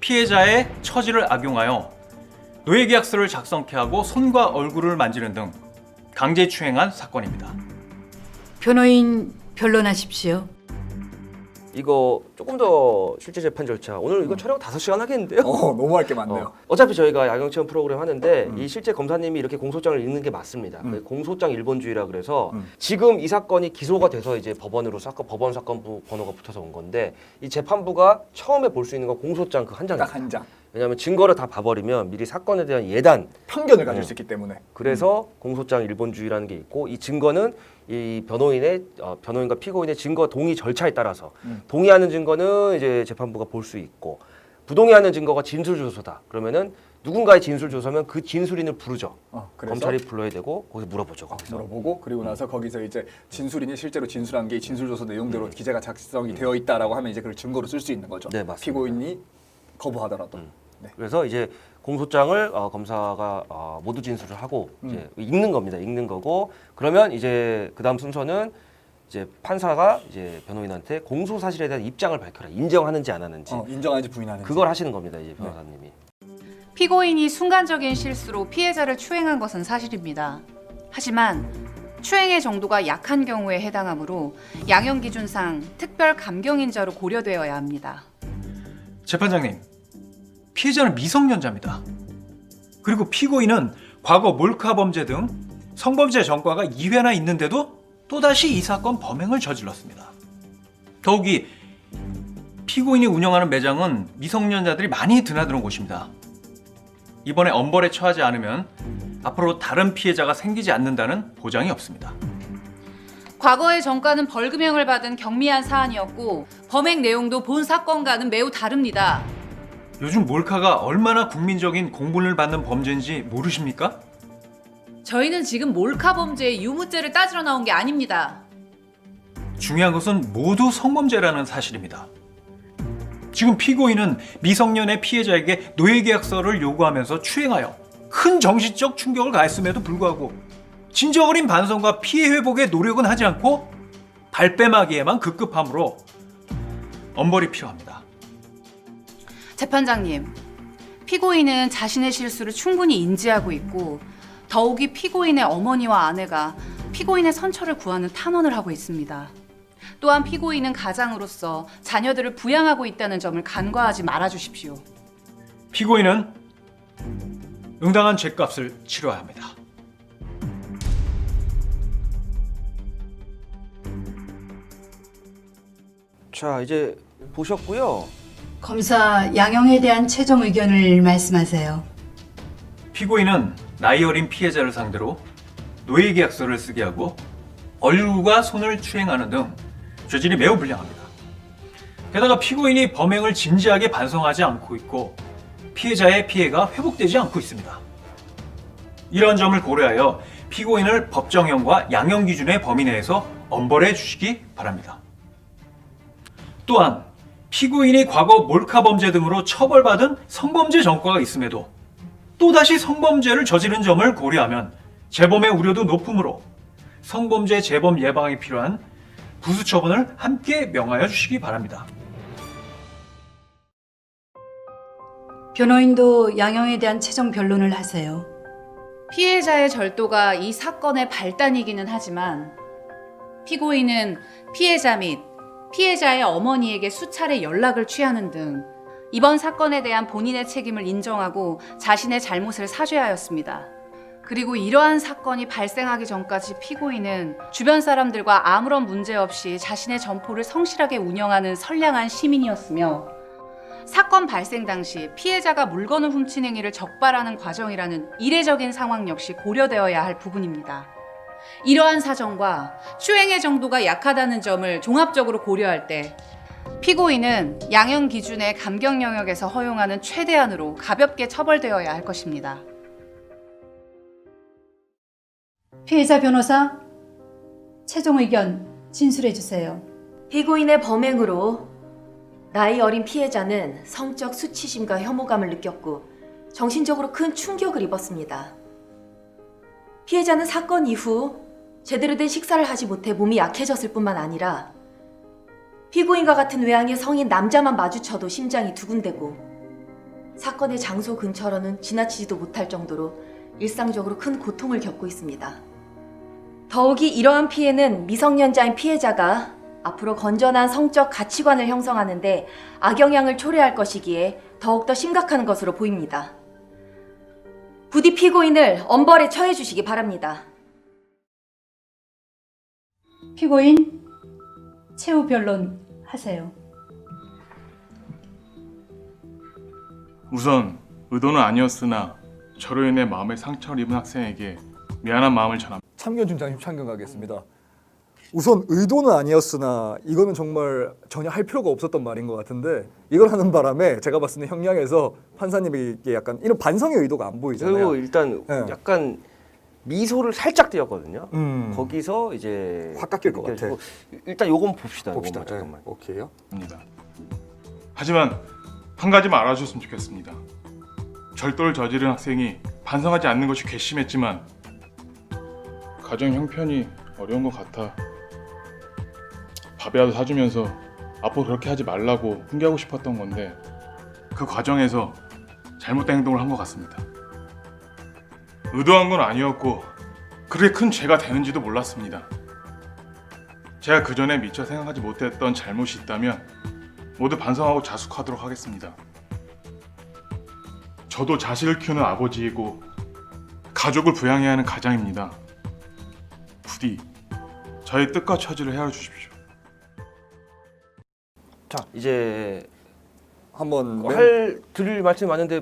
피해자의 처지를 악용하여 노예계약서를 작성케 하고 손과 얼굴을 만지는 등 강제추행한 사건입니다. 변호인 변론하십시오. 이거 조금 더 실제 재판 절차 오늘 이거 촬영 5시간 하겠는데요? 너무 할 게 많네요. 어차피 저희가 야경체험 프로그램 하는데 이 실제 검사님이 이렇게 공소장을 읽는 게 맞습니다. 공소장 일본주의라 그래서 지금 이 사건이 기소가 돼서 이제 법원 사건부 번호가 붙어서 온 건데 이 재판부가 처음에 볼 수 있는 건 공소장 그 한 장입니다. 딱 한 장. 왜냐하면 증거를 다 봐버리면 미리 사건에 대한 예단 편견을 가질 수 있기 때문에. 그래서 공소장 일본주의라는 게 있고 이 증거는 이 변호인과 피고인의 증거 동의 절차에 따라서 동의하는 증거는 이제 재판부가 볼 수 있고 부동의하는 증거가 진술조서다. 그러면은 누군가의 진술조서면 그 진술인을 부르죠. 검찰이 불러야 되고 거기서 물어보죠. 물어보고 그리고 나서 거기서 이제 진술인이 실제로 진술한 게 이 진술조서 내용대로 기재가 작성이 되어 있다라고 하면 이제 그걸 증거로 쓸 수 있는 거죠. 네, 맞습니다. 피고인이 거부하더라도. 네. 그래서 이제 공소장을 검사가 모두 진술을 하고 이제 읽는 겁니다. 읽는 거고 그러면 이제 그다음 순서는 이제 판사가 이제 변호인한테 공소 사실에 대한 입장을 밝혀라. 인정하는지 안 하는지. 인정하는지 부인하는지. 그걸 하시는 겁니다. 이제 변호사님이. 피고인이 순간적인 실수로 피해자를 추행한 것은 사실입니다. 하지만 추행의 정도가 약한 경우에 해당하므로 양형 기준상 특별 감경인자로 고려되어야 합니다. 재판장님, 피해자는 미성년자입니다. 그리고 피고인은 과거 몰카 범죄 등 성범죄 전과가 2회나 있는데도 또다시 이 사건 범행을 저질렀습니다. 더욱이 피고인이 운영하는 매장은 미성년자들이 많이 드나드는 곳입니다. 이번에 엄벌에 처하지 않으면 앞으로 다른 피해자가 생기지 않는다는 보장이 없습니다. 과거의 전과는 벌금형을 받은 경미한 사안이었고 범행 내용도 본 사건과는 매우 다릅니다. 요즘 몰카가 얼마나 국민적인 공분을 받는 범죄인지 모르십니까? 저희는 지금 몰카 범죄의 유무죄를 따지러 나온 게 아닙니다. 중요한 것은 모두 성범죄라는 사실입니다. 지금 피고인은 미성년의 피해자에게 노예계약서를 요구하면서 추행하여 큰 정신적 충격을 가했음에도 불구하고 진정 어린 반성과 피해 회복의 노력은 하지 않고 발뺌하기에만 급급하므로 엄벌이 필요합니다. 재판장님, 피고인은 자신의 실수를 충분히 인지하고 있고 더욱이 피고인의 어머니와 아내가 피고인의 선처를 구하는 탄원을 하고 있습니다. 또한 피고인은 가장으로서 자녀들을 부양하고 있다는 점을 간과하지 말아주십시오. 피고인은 응당한 죗값을 치러야 합니다. 자, 이제 보셨고요. 검사 양형에 대한 최종 의견을 말씀하세요. 피고인은 나이 어린 피해자를 상대로 노예계약서를 쓰게 하고 얼굴과 손을 추행하는 등 죄질이 매우 불량합니다. 게다가 피고인이 범행을 진지하게 반성하지 않고 있고 피해자의 피해가 회복되지 않고 있습니다. 이런 점을 고려하여 피고인을 법정형과 양형 기준의 범위 내에서 엄벌해 주시기 바랍니다. 또한 피고인이 과거 몰카 범죄 등으로 처벌받은 성범죄 전과가 있음에도 또다시 성범죄를 저지른 점을 고려하면 재범의 우려도 높으므로 성범죄 재범 예방에 필요한 부수 처분을 함께 명하여 주시기 바랍니다. 변호인도 양형에 대한 최종 변론을 하세요. 피해자의 절도가 이 사건의 발단이기는 하지만 피고인은 피해자 및 피해자의 어머니에게 수차례 연락을 취하는 등 이번 사건에 대한 본인의 책임을 인정하고 자신의 잘못을 사죄하였습니다. 그리고 이러한 사건이 발생하기 전까지 피고인은 주변 사람들과 아무런 문제 없이 자신의 점포를 성실하게 운영하는 선량한 시민이었으며 사건 발생 당시 피해자가 물건을 훔친 행위를 적발하는 과정이라는 이례적인 상황 역시 고려되어야 할 부분입니다. 이러한 사정과 추행의 정도가 약하다는 점을 종합적으로 고려할 때 피고인은 양형 기준의 감경 영역에서 허용하는 최대한으로 가볍게 처벌되어야 할 것입니다. 피해자 변호사, 최종 의견 진술해 주세요. 피고인의 범행으로 나이 어린 피해자는 성적 수치심과 혐오감을 느꼈고 정신적으로 큰 충격을 입었습니다. 피해자는 사건 이후 제대로 된 식사를 하지 못해 몸이 약해졌을 뿐만 아니라 피고인과 같은 외향의 성인 남자만 마주쳐도 심장이 두근대고 사건의 장소 근처로는 지나치지도 못할 정도로 일상적으로 큰 고통을 겪고 있습니다. 더욱이 이러한 피해는 미성년자인 피해자가 앞으로 건전한 성적 가치관을 형성하는 데 악영향을 초래할 것이기에 더욱더 심각한 것으로 보입니다. 부디 피고인을 엄벌에 처해 주시기 바랍니다. 피고인 최후 변론 하세요. 우선 의도는 아니었으나 저로 인해 마음에 상처를 입은 학생에게 미안한 마음을 전합니다. 참견준장님 참견하겠습니다. 우선 의도는 아니었으나 이거는 정말 전혀 할 필요가 없었던 말인 것 같은데 이걸 하는 바람에 제가 봤을 때 형량에서 판사님에게 약간 이런 반성의 의도가 안 보이잖아요. 그리고 일단 네. 약간 미소를 살짝 띄었거든요. 거기서 이제 확 깎일 것 같아. 일단 요건 봅시다. 봅시다. 요것만 잠깐만. 오케이요. 하지만 한 가지만 알아줬으면 좋겠습니다. 절도를 저지른 학생이 반성하지 않는 것이 괘씸했지만 가정 형편이 어려운 것 같아 밥이라도 사주면서 앞으로 그렇게 하지 말라고 훈계하고 싶었던 건데 그 과정에서 잘못된 행동을 한 것 같습니다. 의도한 건 아니었고 그렇게 큰 죄가 되는지도 몰랐습니다. 제가 그전에 미처 생각하지 못했던 잘못이 있다면 모두 반성하고 자숙하도록 하겠습니다. 저도 자식을 키우는 아버지이고 가족을 부양해야 하는 가장입니다. 부디 저의 뜻과 처지를 헤아려 주십시오. 이제 한번 드릴 말씀이 많은데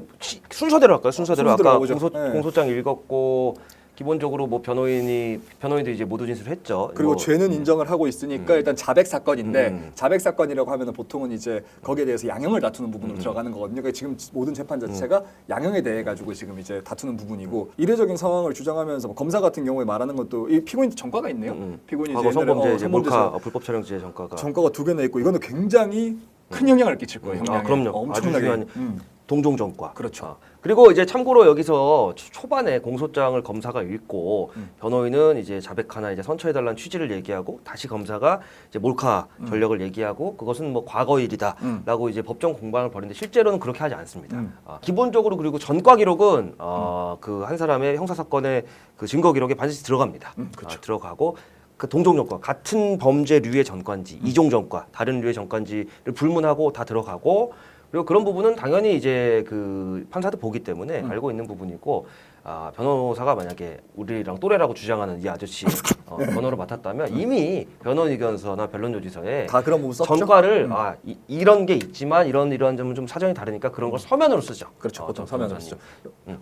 순서대로 할까요? 순서대로 아까 가보죠. 네. 공소장 읽었고 기본적으로 뭐 변호인도 이제 모두 진술을 했죠. 그리고 뭐, 죄는 인정을 하고 있으니까 일단 자백 사건인데 자백 사건이라고 하면은 보통은 이제 거기에 대해서 양형을 다투는 부분으로 들어가는 거거든요. 그러니까 지금 모든 재판 자체가 양형에 대해 가지고 지금 이제 다투는 부분이고 이례적인 상황을 주장하면서 뭐 검사 같은 경우에 말하는 것도 이 피고인 전과가 있네요. 피고인이 과거 이제 옛날에 성범죄 이제 몰카 성범죄에서 불법 촬영죄 전과가 전과가 2개나 있고 이거는 굉장히 큰 영향을 끼칠 거예요. 형량에. 그럼요. 엄청나게. 아주 중요한 동종 전과. 그렇죠. 그리고 이제 참고로 여기서 초반에 공소장을 검사가 읽고 변호인은 이제 자백하나 이제 선처해달라는 취지를 얘기하고 다시 검사가 이제 몰카 전력을 얘기하고 그것은 뭐 과거 일이다라고 이제 법정 공방을 벌이는데 실제로는 그렇게 하지 않습니다. 기본적으로 그리고 전과 기록은 그 한 사람의 형사 사건의 그 증거 기록에 반드시 들어갑니다. 그렇죠. 들어가고 그 동종 전과 같은 범죄류의 전과인지 이종 전과 다른 류의 전과인지를 불문하고 다 들어가고. 그리고 그런 부분은 당연히 이제 그 판사도 보기 때문에 알고 있는 부분이고 변호사가 만약에 우리랑 또래라고 주장하는 이 아저씨 변호를 맡았다면 이미 변론 의견서나 변론 조지서에 다 그런 부분 썼죠. 전과를 이런 게 있지만 이러한 점은 좀 사정이 다르니까 그런 걸 서면으로 쓰죠. 그렇죠. 보통 서면으로 쓰죠.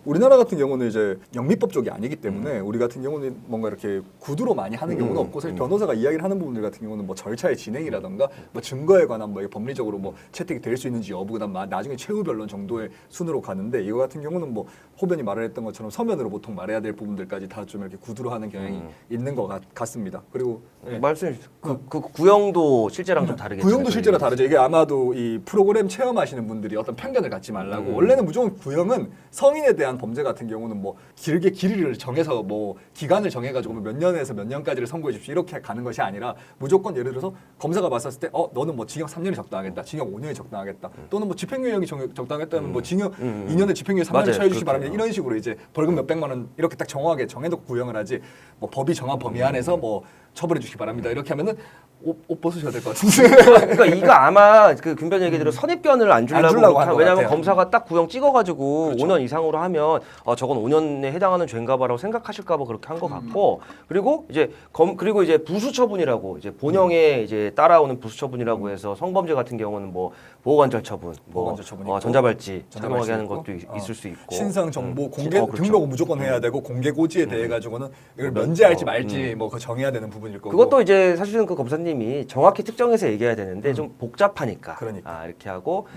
우리나라 같은 경우는 이제 영미법 쪽이 아니기 때문에 우리 같은 경우는 뭔가 이렇게 구두로 많이 하는 경우는 없고 사실 변호사가 이야기를 하는 부분들 같은 경우는 뭐 절차의 진행이라던가 뭐 증거에 관한 뭐 법리적으로 뭐 채택이 될 수 있는지 여부 그다음 나중에 최후 변론 정도의 순으로 가는데 이거 같은 경우는 뭐 호변이 말을 했던 것처럼 서면으로 보통 말해야 될 부분들까지 다 좀 이렇게 구두로 하는 경향이 있는 것 같습니다. 그리고 말씀 그 구형도 실제랑 좀 다르겠죠. 구형도 실제로 다르죠. 이게 아마도 이 프로그램 체험하시는 분들이 어떤 편견을 갖지 말라고 원래는 무조건 구형은 성인에 대한 범죄 같은 경우는 뭐 길게 길이를 정해서 뭐 기간을 정해가지고 몇 년에서 몇 년까지를 선고해 주십시오 이렇게 가는 것이 아니라 무조건 예를 들어서 검사가 봤을 때 너는 뭐 징역 3년이 적당하겠다, 징역 5년이 적당하겠다, 또는 뭐 집행유예형이 적당하겠다면 뭐 징역 2년에 집행유예 3년 처해 주시기 바랍니다. 이런 식으로 이제 벌금 몇 백만 원 이렇게 딱 정확하게 정해놓고 구형을 하지 뭐 법이 정한 범위 안에서 뭐 처벌해 주시기 바랍니다. 이렇게 하면은 옷 벗으셔야 될 것 같은데. 그러니까 이거 아마 그 균변 얘기대로 선입견을 안 주려고 하는 것 왜냐하면 같아요. 검사가 딱 구형 찍어가지고 그렇죠. 5년 이상으로 하면 저건 5년에 해당하는 죄인가봐라고 생각하실까봐 그렇게 한 것 같고 그리고 이제 그리고 이제 부수처분이라고 이제 본형에 이제 따라오는 부수처분이라고 해서 성범죄 같은 경우는 뭐 보호관절 처분, 뭐 전자발찌 착용하게 하는 것도 있을 수 있고 신상 정보 공개 그렇죠. 등록은 무조건 해야 되고 공개 고지에 대해 가지고는 이걸 면제할지 말지 뭐 그 정해야 되는 부분일 거고. 그것도 이제 사실은 그 검사님이 정확히 특정해서 얘기해야 되는데 좀 복잡하니까 이렇게 하고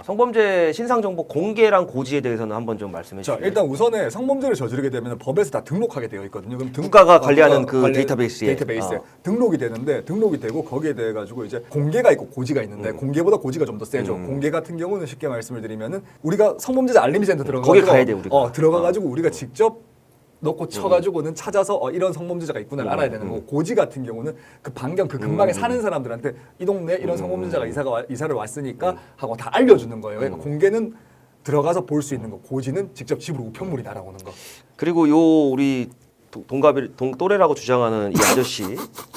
성범죄 신상 정보 공개랑 고지에 대해서는 한번 좀 말씀해 주시죠. 일단 우선에 성범죄를 저지르게 되면 법에서 다 등록하게 되어 있거든요. 그럼 국가가 관리하는 그 데이터베이스에 등록이 되는데 등록이 되고 거기에 대해 가지고 이제 공개가 있고 고지가 있는데 공개보다 고지가 좀 더 세죠. 공개 같은 경우는 쉽게 말씀을 드리면은 우리가 성범죄자 알림센터 들어가서 거기 가야 돼 우리가. 들어가 가지고 우리가 직접 넣고 쳐가지고는 찾아서 이런 성범죄자가 있구나 알아야 되는 거고 고지 같은 경우는 그 반경 그 근방에 사는 사람들한테 이 동네 이런 성범죄자가 이사를 왔으니까 하고 다 알려주는 거예요. 그러니까 공개는 들어가서 볼 수 있는 거, 고지는 직접 집으로 우편물이 날아오는 거. 그리고 요 우리 또래라고 주장하는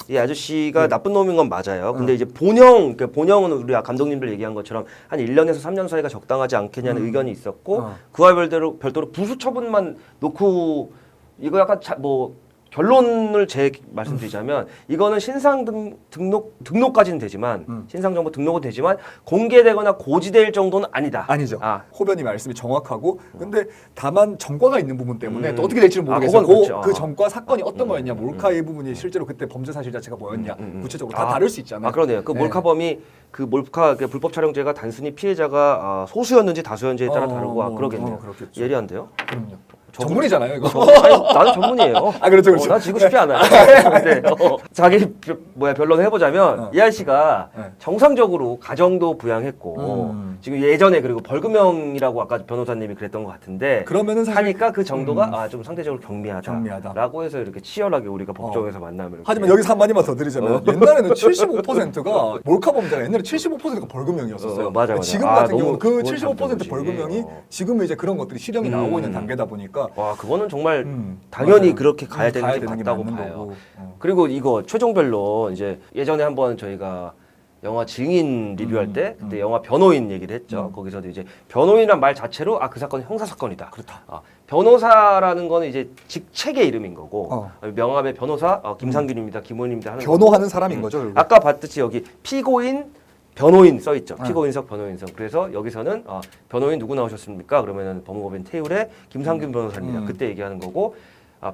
이 아저씨가 나쁜 놈인 건 맞아요. 근데 이제 본형은 우리 감독님들 얘기한 것처럼 한 1년에서 3년 사이가 적당하지 않겠냐는 의견이 있었고 그와 별도로 부수 처분만 놓고 이거 약간 뭐 결론을 말씀드리자면 이거는 신상 등록까지는 되지만 신상 정보 등록은 되지만 공개되거나 고지될 정도는 아니다. 아니죠. 호변이 말씀이 정확하고 근데 다만 전과가 있는 부분 때문에 또 어떻게 될지는 모르겠어요. 그렇죠. 그 전과 사건이 어떤 거였냐, 몰카의 부분이 실제로 그때 범죄 사실 자체가 뭐였냐, 구체적으로 다 다를 수 있잖아요. 그러네요. 그 몰카범이 그 몰카 불법 촬영죄가 단순히 피해자가 소수였는지 다수였는지에 따라 다르고 그러겠네요. 예리한데요. 그럼요. 전문이잖아요, 이거. 나는 전문이에요. 그렇죠, 그렇죠. 나 지고 싶지 않아요. 근데 자기 변론을 해보자면 이 아저씨가 정상적으로 가정도 부양했고 지금 예전에 그리고 벌금형이라고 아까 변호사님이 그랬던 것 같은데 그러면은 사실 하니까 그 정도가 좀 상대적으로 경미하다라고 해서 이렇게 치열하게 우리가 법정에서 만나면 하지만 여기서 한마디만 더 드리자면 옛날에는 75%가 몰카 범죄가 옛날에 75%가 벌금형이었었어요. 맞아. 지금 같은 경우는 그 75% 벌금형이 지금은 이제 그런 것들이 실형이 나오고 있는 단계다 보니까 보니까 와 그거는 정말 당연히 맞아요. 그렇게 가야 되는 게 게 맞다고 맞는 봐요. 거고. 그리고 이거 최종 변론 이제 예전에 한번 저희가 영화 증인 리뷰할 때 그때 영화 변호인 얘기를 했죠. 거기서도 이제 변호인이란 말 자체로 아 그 사건은 형사 사건이다. 그렇다. 변호사라는 거는 이제 직책의 이름인 거고 어. 명함의 변호사 김상균입니다, 김원입니다 하는 변호하는 사람인 거죠. 결국. 아까 봤듯이 여기 피고인 변호인 써 있죠. 네. 피고인석 변호인석. 그래서 여기서는 변호인 누구 나오셨습니까? 그러면은 법무법인 태율의 김상균 변호사입니다. 그때 얘기하는 거고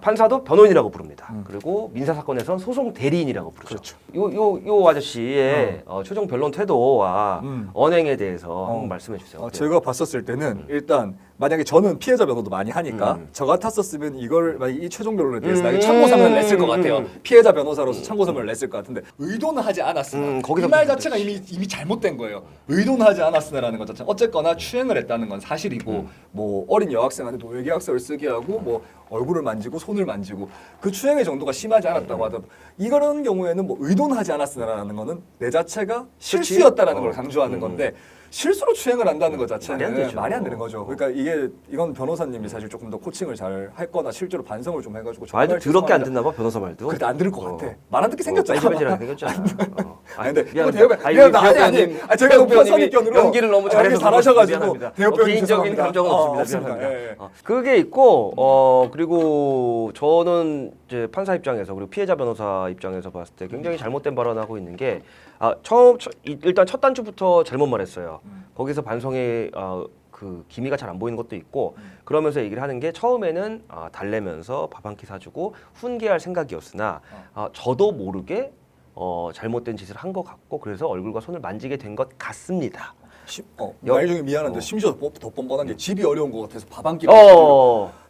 판사도 변호인이라고 부릅니다. 그리고 민사 사건에선 소송 대리인이라고 부르죠. 그렇죠. 요 아저씨의 최종 변론 태도와 언행에 대해서 한번 말씀해 주세요. 제가 봤었을 때는 일단 만약에 저는 피해자 변호도 많이 하니까 저 같았었으면 이걸 만약 이 최종 변론에 대해서 나에게 참고 설명을 냈을 것 같아요. 피해자 변호사로서 참고 설명을 냈을 것 같은데 의도는 하지 않았으나 이 말 자체가 이미 잘못된 거예요. 의도는 하지 않았으나라는 것 자체 어쨌거나 추행을 했다는 건 사실이고 뭐 어린 여학생한테 노예계약서를 쓰게 하고 뭐 얼굴을 만지고 손을 만지고 그 추행의 정도가 심하지 않았다고 하더라도 이런 경우에는 뭐 의도는 하지 않았으나라는 거는 내 자체가 실수였다라는 걸 강조하는 건데 실수로 추행을 한다는 것 자체는 말이 안 되는 거죠. 그러니까 이건 변호사님이 사실 조금 더 코칭을 잘 했거나 실제로 반성을 좀 해가지고 말도 더럽게 안 듣나 봐 변호사 말도. 그래도 안 들을 것 같아. 말 안 듣게 생겼잖아. 빨지빨지하게 생겼잖아. 아니 근데 미안합니다. 아니 제가 너무 선입견으로 연기를 너무 잘해서 잘하셔가지고 대표님 개인적인 감정은 없습니다. 미안합니다. 그게 있고 그리고 저는 이제 판사 입장에서 그리고 피해자 변호사 입장에서 봤을 때 굉장히 잘못된 발언을 하고 있는 게 일단 첫 단추부터 잘못 말했어요. 거기서 반성의 그 기미가 잘 안 보이는 것도 있고 그러면서 얘기를 하는 게 처음에는 달래면서 밥 한 끼 사주고 훈계할 생각이었으나 저도 모르게 잘못된 짓을 한 것 같고 그래서 얼굴과 손을 만지게 된 것 같습니다. 말 중에 미안한데 심지어 더 뻔뻔한 게 집이 어려운 것 같아서 밥 한 끼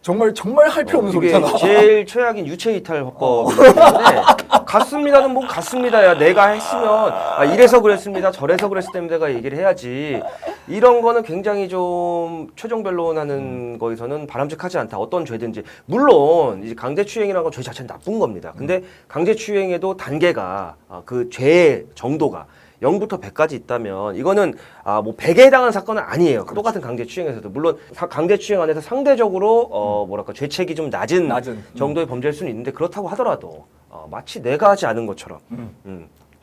정말 할 필요 없는 소리잖아. 제일 최악인 유체 이탈 화법이기 때문에 같습니다는 뭐 같습니다야. 내가 했으면 이래서 그랬습니다. 저래서 그랬을 때 내가 얘기를 해야지. 이런 거는 굉장히 좀 최종 변론하는 거에서는 바람직하지 않다. 어떤 죄든지 물론 이제 강제추행이라는 건 죄 자체는 나쁜 겁니다. 근데 강제추행에도 단계가 그 죄의 정도가 0부터 100까지 있다면 이거는 뭐 100에 해당하는 사건은 아니에요. 그렇죠. 똑같은 강제추행에서도 물론 강제추행 안에서 상대적으로 뭐랄까 죄책이 좀 낮은 정도의 범죄일 수는 있는데 그렇다고 하더라도 마치 내가 하지 않은 것처럼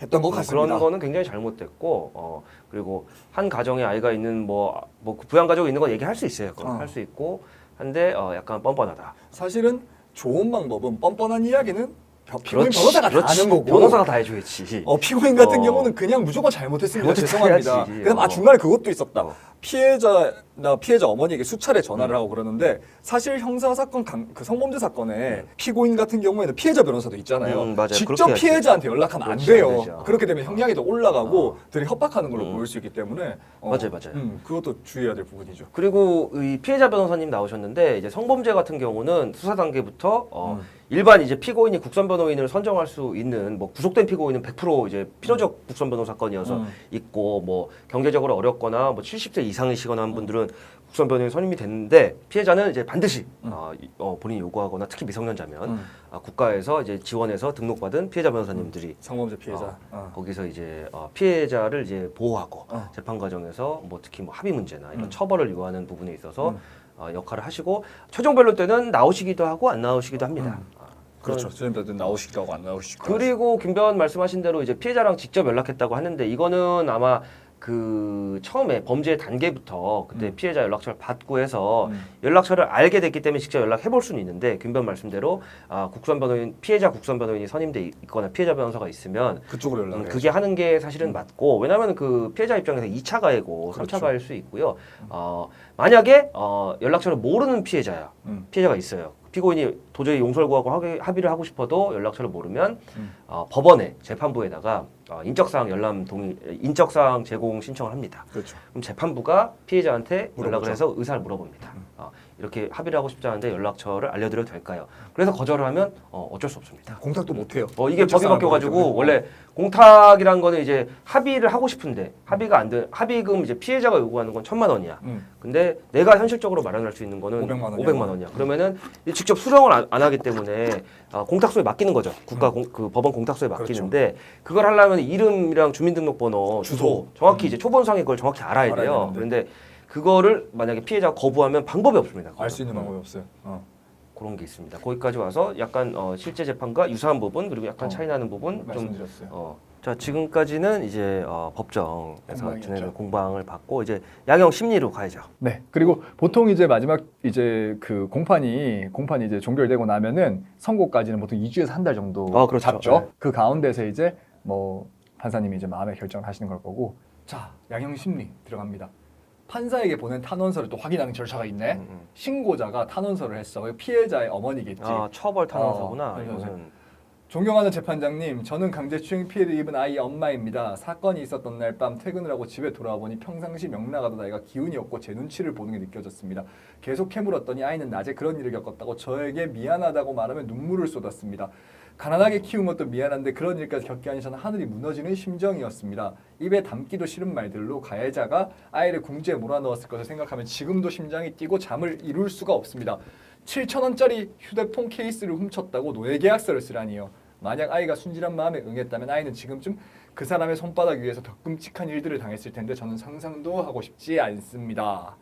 했던 것 같습니다. 그런 거는 굉장히 잘못됐고 그리고 한 가정에 아이가 있는 뭐 부양 가족이 있는 거 얘기할 수 있어요. 할 수 있고 한데 약간 뻔뻔하다. 사실은 좋은 방법은 뻔뻔한 이야기는 피고인 변호사가 다 하는 거고 변호사가 다 해줘야지. 피고인 같은 경우는 그냥 무조건 잘못했습니다. 죄송합니다. 그다음 중간에 그것도 있었다. 피해자 어머니에게 수차례 전화를 하고 그러는데 사실 형사 사건 그 성범죄 사건에 피고인 같은 경우에는 피해자 변호사도 있잖아요. 맞아요. 직접 피해자한테 연락하면 안 돼요. 그렇게 되면 형량이 더 올라가고 들이 협박하는 걸로 보일 수 있기 때문에 맞아요. 그것도 주의해야 될 부분이죠. 그리고 이 피해자 변호사님 나오셨는데 이제 성범죄 같은 경우는 수사 단계부터 일반 이제 피고인이 국선 변호인을 선정할 수 있는 뭐 구속된 피고인은 100% 이제 필요적 국선 변호 사건이어서 있고 뭐 경제적으로 어렵거나 뭐 70세 이상이시거나 한 분들은 국선 변호인 선임이 됐는데 피해자는 이제 반드시 본인이 요구하거나 특히 미성년자면 국가에서 이제 지원해서 등록받은 피해자 변호사님들이 성범죄 피해자 거기서 이제 피해자를 이제 보호하고 재판 과정에서 뭐 특히 뭐 합의 문제나 이런 처벌을 요하는 부분에 있어서 역할을 하시고 최종 변론 때는 나오시기도 하고 안 나오시기도 합니다. 그렇죠. 선생님들 나오시기도 하고 안 나오시기도 하고. 그리고 김 변호사님 말씀하신 대로 이제 피해자랑 직접 연락했다고 하는데 이거는 아마 그 처음에 범죄 단계부터 그때 피해자 연락처를 받고 해서 연락처를 알게 됐기 때문에 직접 연락해 볼 수는 있는데 김 변호사 말씀대로 국선 변호인 피해자 국선 변호인이 선임돼 있거나 피해자 변호사가 있으면 그쪽으로 연락을 그게 하는 게 사실은 맞고 왜냐하면 그 피해자 입장에서 2차 가해고 3차 가해일 수 있고요. 만약에 연락처를 모르는 피해자가 있어요. 피고인이 도저히 용서를 구하고 합의를 하고 싶어도 연락처를 모르면 법원에 재판부에다가 인적사항 제공 신청을 합니다. 그렇죠. 그럼 재판부가 피해자한테 연락을 해서 의사를 물어봅니다. 이렇게 합의를 하고 싶지 않은데 연락처를 알려드려도 될까요? 그래서 거절을 하면 어쩔 수 없습니다. 공탁도 못 해요. 이게 법이 바뀌어가지고 원래 공탁이란 거는 이제 합의를 하고 싶은데 합의가 안 돼. 합의금 이제 피해자가 요구하는 건 1,000만 원이야. 근데 내가 현실적으로 마련할 수 있는 거는 500만 원이야. 그러면은 직접 수령을 안 하기 때문에 공탁소에 맡기는 거죠. 그 법원 공탁소에 맡기는데 그걸 하려면 이름이랑 주민등록번호, 주소 정확히 이제 초본상에 그걸 정확히 알아야 돼요. 그런데 그거를 만약에 피해자가 거부하면 방법이 없습니다. 알 수 있는 방법이 없어요. 그런 게 있습니다. 거기까지 와서 약간 실제 재판과 유사한 부분 그리고 약간 차이 나는 부분 좀 말씀드렸어요. 자 지금까지는 이제 법정에서 공방이었죠. 진행 공방을 받고 이제 양형 심리로 가야죠. 네. 그리고 보통 이제 마지막 이제 그 공판이 이제 종결되고 나면은 선고까지는 보통 2주에서 한 달 정도 그렇죠. 잡죠. 네. 그 가운데서 이제 뭐 판사님이 이제 마음의 결정을 하시는 걸 거고. 자, 양형 심리 들어갑니다. 판사에게 보낸 탄원서를 또 확인하는 절차가 있네. 신고자가 탄원서를 했어. 피해자의 어머니겠지. 처벌 탄원서구나. 탄원서. 이거는. 존경하는 재판장님, 저는 강제추행 피해를 입은 아이의 엄마입니다. 사건이 있었던 날 밤 퇴근을 하고 집에 돌아와 보니 평상시 명랑하던 아이가 기운이 없고 제 눈치를 보는 게 느껴졌습니다. 계속 캐물었더니 아이는 낮에 그런 일을 겪었다고 저에게 미안하다고 말하며 눈물을 쏟았습니다. 가난하게 키운 것도 미안한데 그런 일까지 겪게 하니 저는 하늘이 무너지는 심정이었습니다. 입에 담기도 싫은 말들로 가해자가 아이를 궁지에 몰아넣었을 것을 생각하면 지금도 심장이 뛰고 잠을 이룰 수가 없습니다. 7,000원짜리 휴대폰 케이스를 훔쳤다고 노예계약서를 쓰라니요. 만약 아이가 순진한 마음에 응했다면 아이는 지금쯤 그 사람의 손바닥 위에서 더 끔찍한 일들을 당했을 텐데 저는 상상도 하고 싶지 않습니다.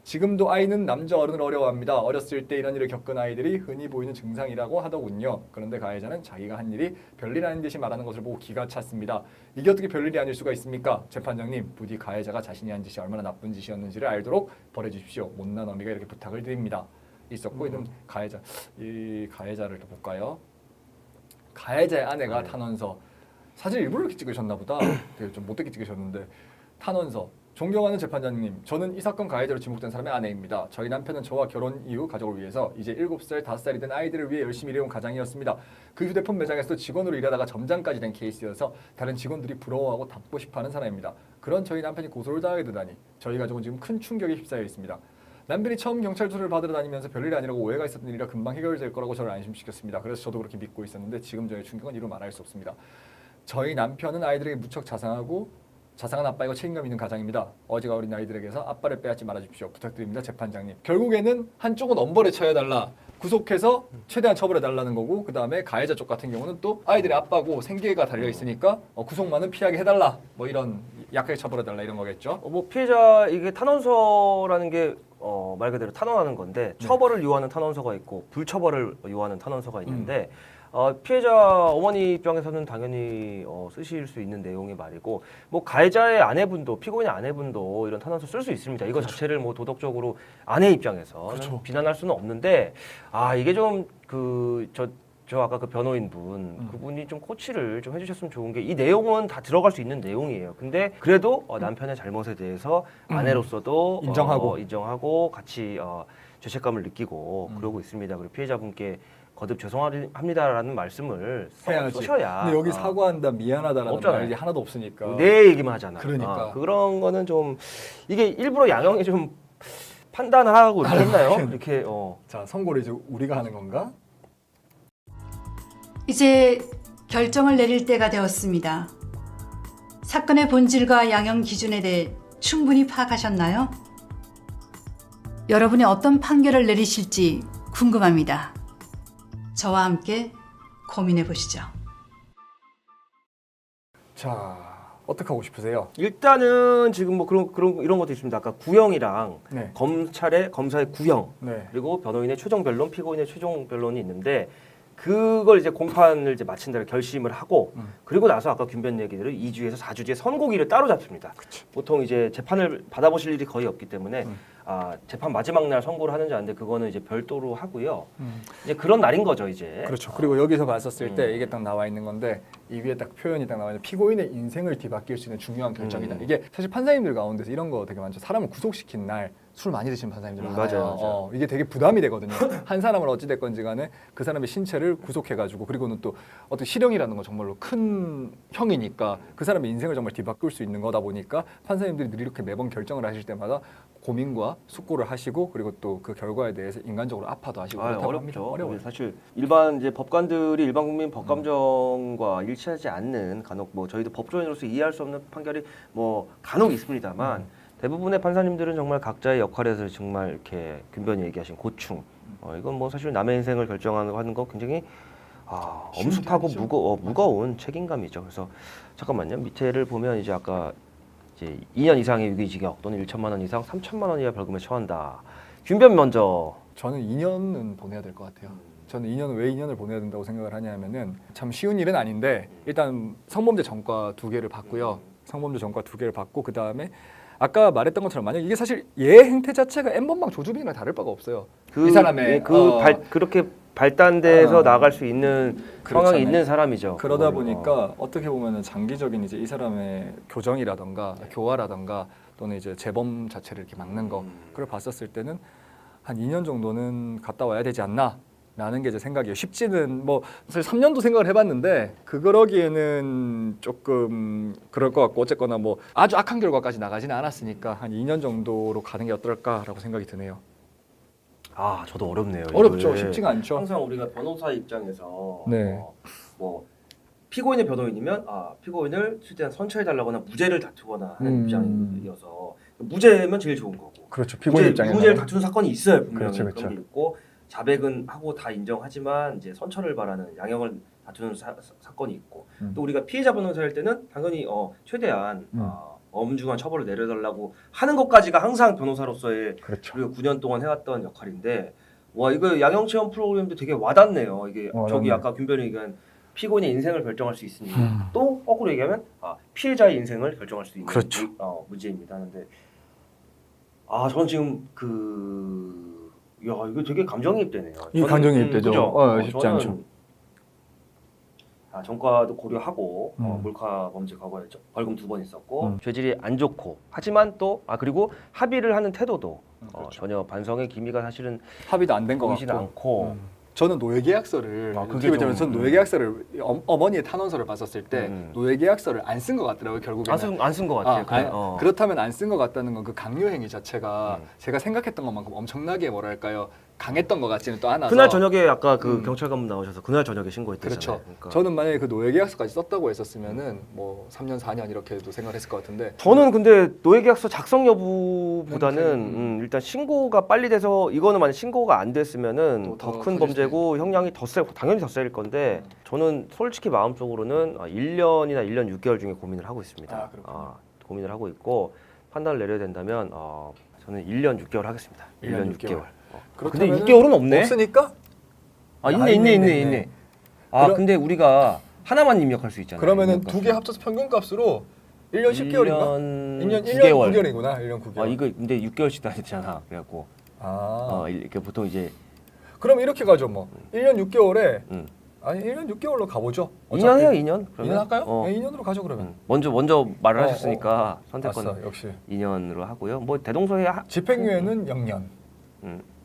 지금도 아이는 남자 어른을 어려워합니다. 어렸을 때 이런 일을 겪은 아이들이 흔히 보이는 증상이라고 하더군요. 그런데 가해자는 자기가 한 일이 별일 아닌 듯이 말하는 것을 보고 기가 찼습니다. 이게 어떻게 별일이 아닐 수가 있습니까? 재판장님, 부디 가해자가 자신이 한 짓이 얼마나 나쁜 짓이었는지를 알도록 벌여주십시오. 못난 어미가 이렇게 부탁을 드립니다. 있었고 이런 이 가해자를 또 볼까요? 가해자의 아내가 탄원서 사진 일부러 이렇게 찍으셨나 보다. 되게 좀 못되게 찍으셨는데 탄원서. 존경하는 재판장님, 저는 이 사건 가해자로 지목된 사람의 아내입니다. 저희 남편은 저와 결혼 이후 가족을 위해서 이제 7살, 5살이 된 아이들을 위해 열심히 일해온 가장이었습니다. 그 휴대폰 매장에서도 직원으로 일하다가 점장까지 된 케이스여서 다른 직원들이 부러워하고 닮고 싶어하는 사람입니다. 그런 저희 남편이 고소를 당하게 되다니 저희 가족은 지금 큰 충격에 휩싸여 있습니다. 남편이 처음 경찰 조사를 받으러 다니면서 별일이 아니라고 오해가 있었던 일이라 금방 해결될 거라고 저를 안심시켰습니다. 그래서 저도 그렇게 믿고 있었는데 지금 저의 충격은 이루 말할 수 없습니다. 저희 남편은 아이들에게 무척 자상한 아빠이고 책임감 있는 가장입니다. 어제가 어린 아이들에게서 아빠를 빼앗지 말아주십시오. 부탁드립니다, 재판장님. 결국에는 한쪽은 엄벌에 처해달라, 구속해서 최대한 처벌해달라는 거고, 그 다음에 가해자 쪽 같은 경우는 또 아이들의 아빠고 생계가 달려 있으니까 구속만은 피하게 해달라, 뭐 이런 약하게 처벌해달라 이런 거겠죠. 뭐 피해자 이게 탄원서라는 게 말 그대로 탄원하는 건데 처벌을 요하는 탄원서가 있고 불처벌을 요하는 탄원서가 있는데. 피해자 어머니 입장에서는 당연히 쓰실 수 있는 내용의 말이고 뭐 가해자의 아내분도 피고인의 아내분도 이런 탄원서 쓸 수 있습니다. 이거 자체를 뭐 도덕적으로 아내 입장에서 비난할 수는 없는데 이게 좀 저 아까 그 변호인분 그분이 좀 코치를 좀 해주셨으면 좋은 게 이 내용은 다 들어갈 수 있는 내용이에요. 근데 그래도 남편의 잘못에 대해서 아내로서도 인정하고 같이 죄책감을 느끼고 그러고 있습니다. 그리고 피해자분께 거듭 죄송합니다라는 말씀을 쓰셔야. 근데 여기 사과한다, 미안하다라는 없잖아요. 말이 하나도 없으니까. 내 얘기만 하잖아. 그러니까. 그런 거는 좀 이게 일부러 양형이 좀 판단하고 이렇게 했나요? 이렇게 자, 선고를 이제 우리가 하는 건가? 이제 결정을 내릴 때가 되었습니다. 사건의 본질과 양형 기준에 대해 충분히 파악하셨나요? 여러분이 어떤 판결을 내리실지 궁금합니다. 저와 함께 고민해 보시죠. 자, 어떻게 하고 싶으세요? 일단은 지금 뭐 이런 것도 있습니다. 아까 구형이랑 네. 검사의 구형 네. 그리고 변호인의 최종 변론, 피고인의 최종 변론이 있는데 그걸 이제 공판을 이제 마친 다음에 결심을 하고 그리고 나서 아까 균변 얘기대로 2주에서 4주 뒤에 선고기를 따로 잡습니다. 보통 이제 재판을 받아보실 일이 거의 없기 때문에 재판 마지막 날 선고를 하는지 아닌데 그거는 이제 별도로 하고요. 이제 그런 날인 거죠 이제. 그렇죠. 그리고 여기서 봤었을 때 이게 딱 나와 있는 건데 이 위에 딱 표현이 딱 나와 있는 피고인의 인생을 뒤바뀔 수 있는 중요한 결정이다. 이게 사실 판사님들 가운데서 이런 거 되게 많죠. 사람을 구속시킨 날 술 많이 드시는 판사님들 많아요. 맞아요. 이게 되게 부담이 되거든요. 한 사람을 어찌 됐건지 간에 그 사람의 신체를 구속해가지고 그리고는 또 어떤 실형이라는 건 정말로 큰 형이니까 그 사람의 인생을 정말 뒤바꿀 수 있는 거다 보니까 판사님들이 늘 이렇게 매번 결정을 하실 때마다 고민과 숙고를 하시고 그리고 또 그 결과에 대해서 인간적으로 아파도 하시고 그렇다고 합니다. 어려워요. 사실 일반 이제 법관들이 일반 국민 법감정과 일치하지 않는 간혹 뭐 저희도 법조인으로서 이해할 수 없는 판결이 뭐 간혹 있습니다만 대부분의 판사님들은 정말 각자의 역할에서 정말 이렇게 균변이 얘기하신 고충 이건 뭐 사실 남의 인생을 결정하는 거 굉장히 엄숙하고 무거운 책임감이죠. 그래서 잠깐만요. 밑에를 보면 이제 아까 이제 2년 이상의 유기징역 또는 1천만 원 이상 3천만 원 이하 벌금에 처한다. 균변 먼저. 저는 2년은 보내야 될 것 같아요. 저는 2년을 왜 2년을 보내야 된다고 생각을 하냐면은 참 쉬운 일은 아닌데 일단 성범죄 전과 2개를 받고요. 성범죄 전과 2개를 받고 그 다음에 아까 말했던 것처럼 만약 이게 사실 얘 행태 자체가 N번방 조주빈이랑 다를 바가 없어요. 이 사람의 그렇게 발단돼서 나아갈 수 있는 그렇잖아요. 성향이 있는 사람이죠. 그러다 보니까 어떻게 보면은 장기적인 이제 이 사람의 교정이라던가 교화라던가 또는 이제 재범 자체를 이렇게 막는 거 그걸 봤었을 때는 한 2년 정도는 갔다 와야 되지 않나 라는 게 제 생각이에요. 쉽지는 뭐 사실 3년도 생각을 해봤는데 그러기에는 조금 그럴 것 같고 어쨌거나 뭐 아주 악한 결과까지 나가지는 않았으니까 한 2년 정도로 가는 게 어떨까라고 생각이 드네요. 아, 저도 어렵네요. 어렵죠. 이게. 쉽지가 않죠. 항상 우리가 변호사 입장에서 네. 뭐 피고인의 변호인이면 피고인을 최대한 선처해 달라거나 무죄를 다투거나 하는 입장이어서 무죄면 제일 좋은 거고. 그렇죠. 피고인 입장에서 무죄를 다투는 사건이 있어요. 분명히 그렇죠, 그렇죠. 그런 게 있고 자백은 하고 다 인정하지만 이제 선처를 바라는 양형을 다투는 사건이 있고 또 우리가 피해자 변호사일 때는 당연히 최대한 엄중한 처벌을 내려달라고 하는 것까지가 항상 변호사로서의 그렇죠. 우리가 9년 동안 해왔던 역할인데 와 이거 양형 체험 프로그램도 되게 와닿네요. 이게 저기 아까 균변이 얘기한 피고인의 인생을 결정할 수 있으니 또 거꾸로 얘기하면 피해자의 인생을 결정할 수 있는 그렇죠. 문제입니다. 하는데 저는 지금 이거 되게 감정이입되네요. 이 감정이입되죠. 그죠? 쉽지 저는 않죠. 전과도 고려하고 몰카 범죄 과거에 벌금 2번 있었고 죄질이 안 좋고 하지만 또 그리고 합의를 하는 태도도 그렇죠. 전혀 반성의 기미가 사실은 합의도 안 된 것 보이진 같고 않고 저는 노예계약서를 그게 좀, 저는 노예계약서를 어머니의 탄원서를 봤었을 때 노예계약서를 안 쓴 것 같더라고요. 결국에는 안 쓴 것 같아요. 그렇다면 안 쓴 것 같다는 건 그 강요 행위 자체가 제가 생각했던 것만큼 엄청나게 뭐랄까요 강했던 것 같지는 또 않아서 그날 저녁에 아까 그 경찰관분 나오셔서 그날 저녁에 신고했대잖아요. 그렇죠. 그러니까. 저는 만약에 그 노예계약서까지 썼다고 했었으면은 뭐 3년 4년 이렇게도 생각했을 것 같은데 저는 근데 노예계약서 작성 여부보다는 일단 신고가 빨리 돼서 이거는 만약 신고가 안 됐으면은 더 큰 범죄고 형량이 당연히 더 세일 건데 저는 솔직히 마음속으로는 1년이나 1년 6개월 중에 고민을 하고 있습니다. 고민을 하고 있고 판단을 내려야 된다면 저는 1년 6개월 하겠습니다. 1년 6개월. 근데 6개월은 없네. 없으니까? 있네. 근데 우리가 하나만 입력할 수 있잖아요. 그러면은 두 개 합쳐서 평균값으로 1년 10개월인가? 1년 9개월. 9개월이구나. 1년 9개월. 이거 근데 6개월씩도 아니잖아. 그래갖고 이렇게 보통 이제 그럼 이렇게 가죠 뭐. 1년 6개월에 아니 1년 6개월로 가보죠. 2년 해요 2년. 그러면? 2년 할까요? 네, 2년으로 가죠 그러면. 먼저 말을 하셨으니까 선택권 아싸, 역시 2년으로 하고요. 뭐 대동소에 집행유예는 0년.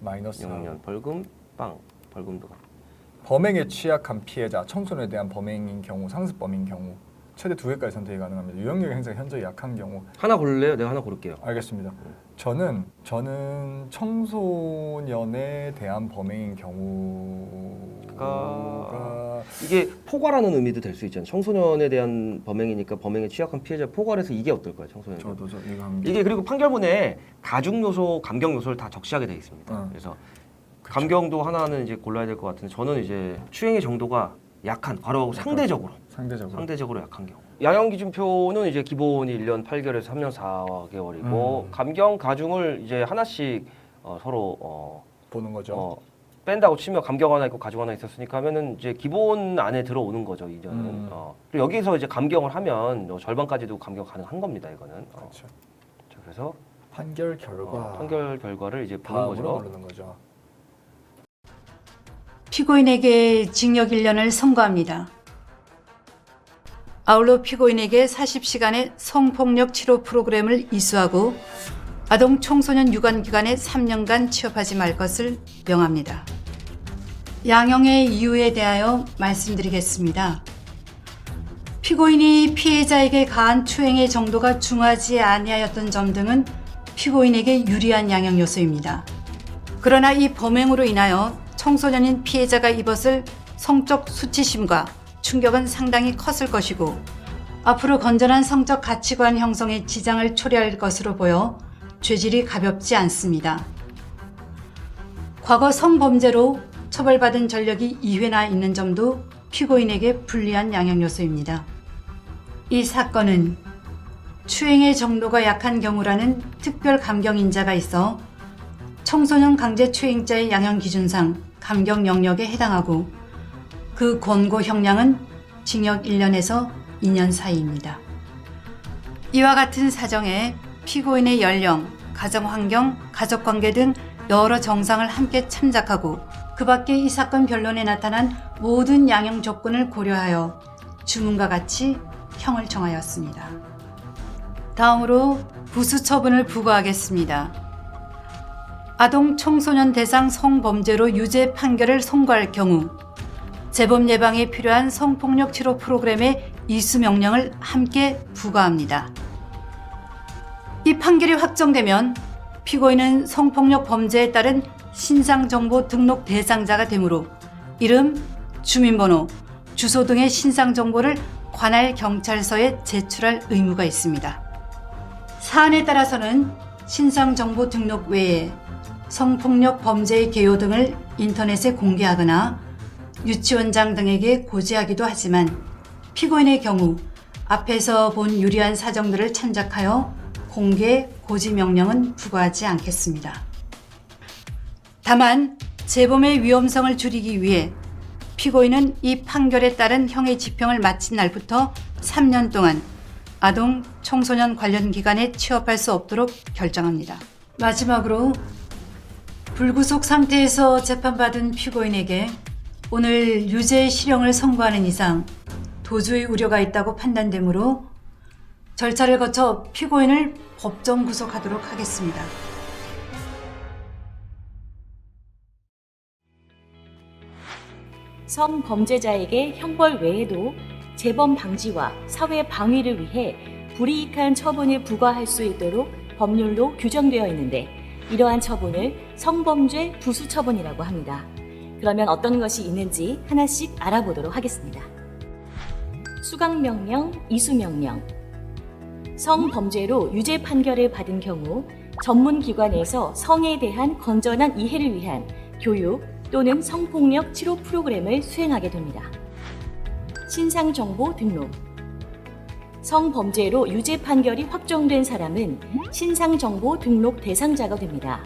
마이너스 0년 벌금도 범행에 취약한 피해자, 청소년에 대한 범행인 경우, 상습범인 경우 최대 2회까지 선택이 가능합니다. 유형력 행사가 현저히 약한 경우. 하나 고를래요? 내가 하나 고를게요. 알겠습니다. 저는 청소년에 대한 범행인 경우가 이게 포괄하는 의미도 될 수 있잖아요. 청소년에 대한 범행이니까 범행에 취약한 피해자 포괄해서 이게 어떨까요? 청소년. 저도 이거 합니다. 이게 그리고 판결문에 가중 요소, 감경 요소를 다 적시하게 돼 있습니다. 그래서 감경도 하나는 이제 골라야 될 것 같은데 저는 이제 추행의 정도가 약한 바로 상대적으로 약한 경우. 양형 기준표는 이제 기본이 1년 8개월에서 3년 4개월이고 감경 가중을 이제 하나씩 서로 보는 거죠. 뺀다고 치면 감경 하나 있고 가중 하나 있었으니까 하면은 이제 기본 안에 들어오는 거죠 2년은. 그리고 여기서 이제 감경을 하면 절반까지도 감경 가능한 겁니다 이거는. 그렇죠. 자, 그래서 판결 결과를 이제 보는 거죠. 모르는 거죠. 피고인에게 징역 1년을 선고합니다. 아울러 피고인에게 40시간의 성폭력 치료 프로그램을 이수하고 아동 청소년 유관기관에 3년간 취업하지 말 것을 명합니다. 양형의 이유에 대하여 말씀드리겠습니다. 피고인이 피해자에게 가한 추행의 정도가 중하지 아니하였던 점 등은 피고인에게 유리한 양형 요소입니다. 그러나 이 범행으로 인하여 청소년인 피해자가 입었을 성적 수치심과 충격은 상당히 컸을 것이고 앞으로 건전한 성적 가치관 형성에 지장을 초래할 것으로 보여 죄질이 가볍지 않습니다. 과거 성범죄로 처벌받은 전력이 2회나 있는 점도 피고인에게 불리한 양형 요소입니다. 이 사건은 추행의 정도가 약한 경우라는 특별 감경 인자가 있어 청소년 강제 추행자의 양형 기준상 감경 영역에 해당하고 그 권고 형량은 징역 1년에서 2년 사이입니다. 이와 같은 사정에 피고인의 연령, 가정 환경, 가족관계 등 여러 정상을 함께 참작하고 그 밖에 이 사건 변론에 나타난 모든 양형 조건을 고려하여 주문과 같이 형을 정하였습니다. 다음으로 부수 처분을 부과하겠습니다. 아동 청소년 대상 성범죄로 유죄 판결을 선고할 경우 재범 예방에 필요한 성폭력 치료 프로그램의 이수 명령을 함께 부과합니다. 이 판결이 확정되면 피고인은 성폭력 범죄에 따른 신상정보 등록 대상자가 되므로 이름, 주민번호, 주소 등의 신상정보를 관할 경찰서에 제출할 의무가 있습니다. 사안에 따라서는 신상정보 등록 외에 성폭력 범죄의 개요 등을 인터넷에 공개하거나 유치원장 등에게 고지하기도 하지만 피고인의 경우 앞에서 본 유리한 사정들을 참작하여 공개 고지 명령은 부과하지 않겠습니다. 다만 재범의 위험성을 줄이기 위해 피고인은 이 판결에 따른 형의 집행을 마친 날부터 3년 동안 아동, 청소년 관련 기관에 취업할 수 없도록 결정합니다. 마지막으로 불구속 상태에서 재판받은 피고인에게 오늘 유죄 실형을 선고하는 이상 도주의 우려가 있다고 판단되므로 절차를 거쳐 피고인을 법정 구속하도록 하겠습니다. 성범죄자에게 형벌 외에도 재범 방지와 사회 방위를 위해 불이익한 처분을 부과할 수 있도록 법률로 규정되어 있는데 이러한 처분을 성범죄 부수 처분이라고 합니다. 그러면 어떤 것이 있는지 하나씩 알아보도록 하겠습니다. 수강명령, 이수명령. 성범죄로 유죄 판결을 받은 경우 전문기관에서 성에 대한 건전한 이해를 위한 교육 또는 성폭력 치료 프로그램을 수행하게 됩니다. 신상정보 등록. 성범죄로 유죄 판결이 확정된 사람은 신상정보 등록 대상자가 됩니다.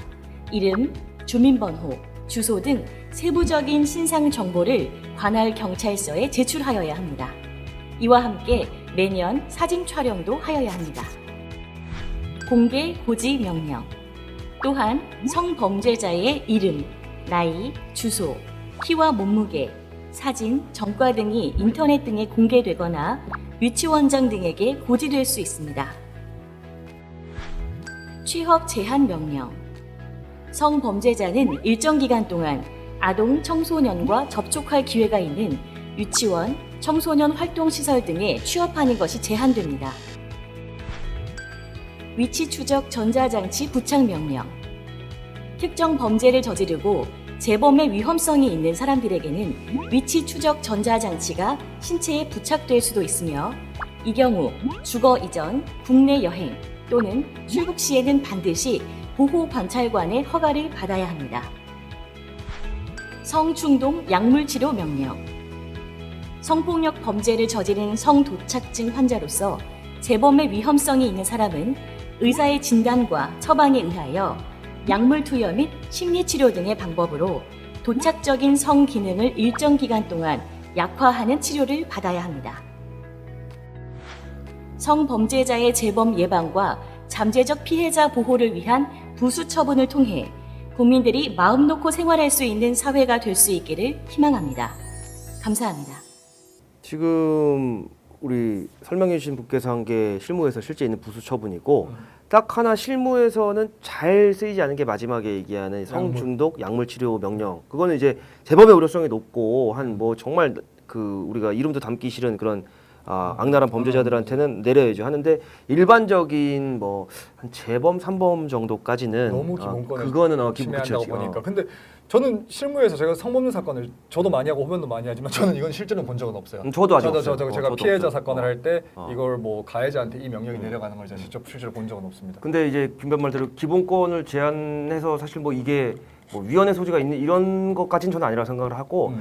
이름, 주민번호, 주소 등 세부적인 신상정보를 관할 경찰서에 제출하여야 합니다. 이와 함께 매년 사진 촬영도 하여야 합니다. 공개 고지 명령. 또한 성범죄자의 이름, 나이, 주소, 키와 몸무게, 사진, 전과 등이 인터넷 등에 공개되거나 유치원장 등에게 고지될 수 있습니다. 취업 제한 명령. 성범죄자는 일정 기간 동안 아동, 청소년과 접촉할 기회가 있는 유치원, 청소년 활동시설 등에 취업하는 것이 제한됩니다. 위치 추적 전자장치 부착 명령. 특정 범죄를 저지르고 재범의 위험성이 있는 사람들에게는 위치 추적 전자장치가 신체에 부착될 수도 있으며 이 경우 주거 이전, 국내 여행 또는 출국 시에는 반드시 보호관찰관의 허가를 받아야 합니다. 성충동 약물치료 명령. 성폭력 범죄를 저지른 성도착증 환자로서 재범의 위험성이 있는 사람은 의사의 진단과 처방에 의하여 약물 투여 및 심리치료 등의 방법으로 도착적인 성 기능을 일정 기간 동안 약화하는 치료를 받아야 합니다. 성범죄자의 재범 예방과 잠재적 피해자 보호를 위한 부수 처분을 통해 국민들이 마음 놓고 생활할 수 있는 사회가 될 수 있기를 희망합니다. 감사합니다. 지금 우리 설명해 주신 분께서 한 게 실무에서 실제 있는 부수 처분이고 딱 하나 실무에서는 잘 쓰이지 않은 게 마지막에 얘기하는 성중독 약물치료 명령. 그거는 이제 재범의 우려성이 높고 한 뭐 정말 그 우리가 이름도 담기 싫은 그런 악랄한 범죄자들한테는 내려야죠 하는데 일반적인 뭐 한 재범 3범 정도까지는 너무 기본권을 그거는 침해한다고 보니까. 근데 저는 실무에서 제가 성범죄 사건을 저도 많이 하고 후배도 많이 하지만 저는 이건 실제로 본 적은 없어요. 저도 아직 없어요. 제가 저도 피해자 없어요. 사건을 할 때 이걸 뭐 가해자한테 이 명령이 내려가는 걸 제가 실제로 본 적은 없습니다. 근데 이제 김변 말대로 기본권을 제한해서 사실 뭐 이게 뭐 위헌의 소지가 있는 이런 것까지는 저는 아니라고 생각을 하고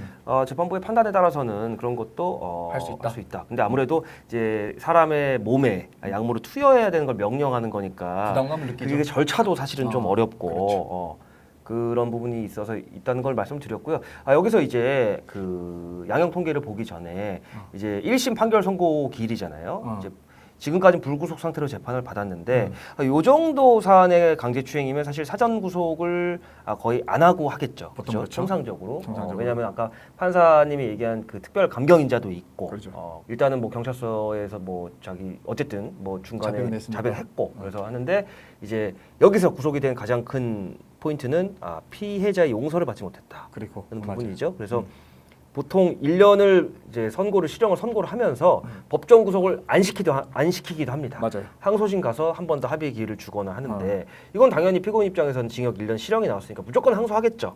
재판부의 판단에 따라서는 그런 것도 할 수 있다. 근데 아무래도 이제 사람의 몸에 약물을 투여해야 되는 걸 명령하는 거니까 부담감을 느끼죠. 그게 절차도 사실은 좀 어렵고 그렇죠. 그런 부분이 있어서 있다는 걸 말씀드렸고요. 여기서 이제 그 양형 통계를 보기 전에 이제 1심 판결 선고 기일이잖아요. 이제 지금까지는 불구속 상태로 재판을 받았는데 요 정도 사안의 강제추행이면 사실 사전 구속을 거의 안 하고 하겠죠. 보통 그렇죠. 통상적으로. 통상적으로. 왜냐하면 아까 판사님이 얘기한 그 특별 감경인자도 있고 그렇죠. 일단은 뭐 경찰서에서 뭐 자기 어쨌든 뭐 중간에 자백은 했으니까. 자백했고 그래서 하는데 이제 여기서 구속이 된 가장 큰 포인트는 피해자의 용서를 받지 못했다. 그리고 그런 부분이죠. 그래서 보통 1년을 이제 실형을 선고를 하면서 법정 구속을 안 시키기도 합니다. 맞아요. 항소심 가서 한 번 더 합의의 기회를 주거나 하는데 이건 당연히 피고인 입장에서는 징역 1년 실형이 나왔으니까 무조건 항소하겠죠.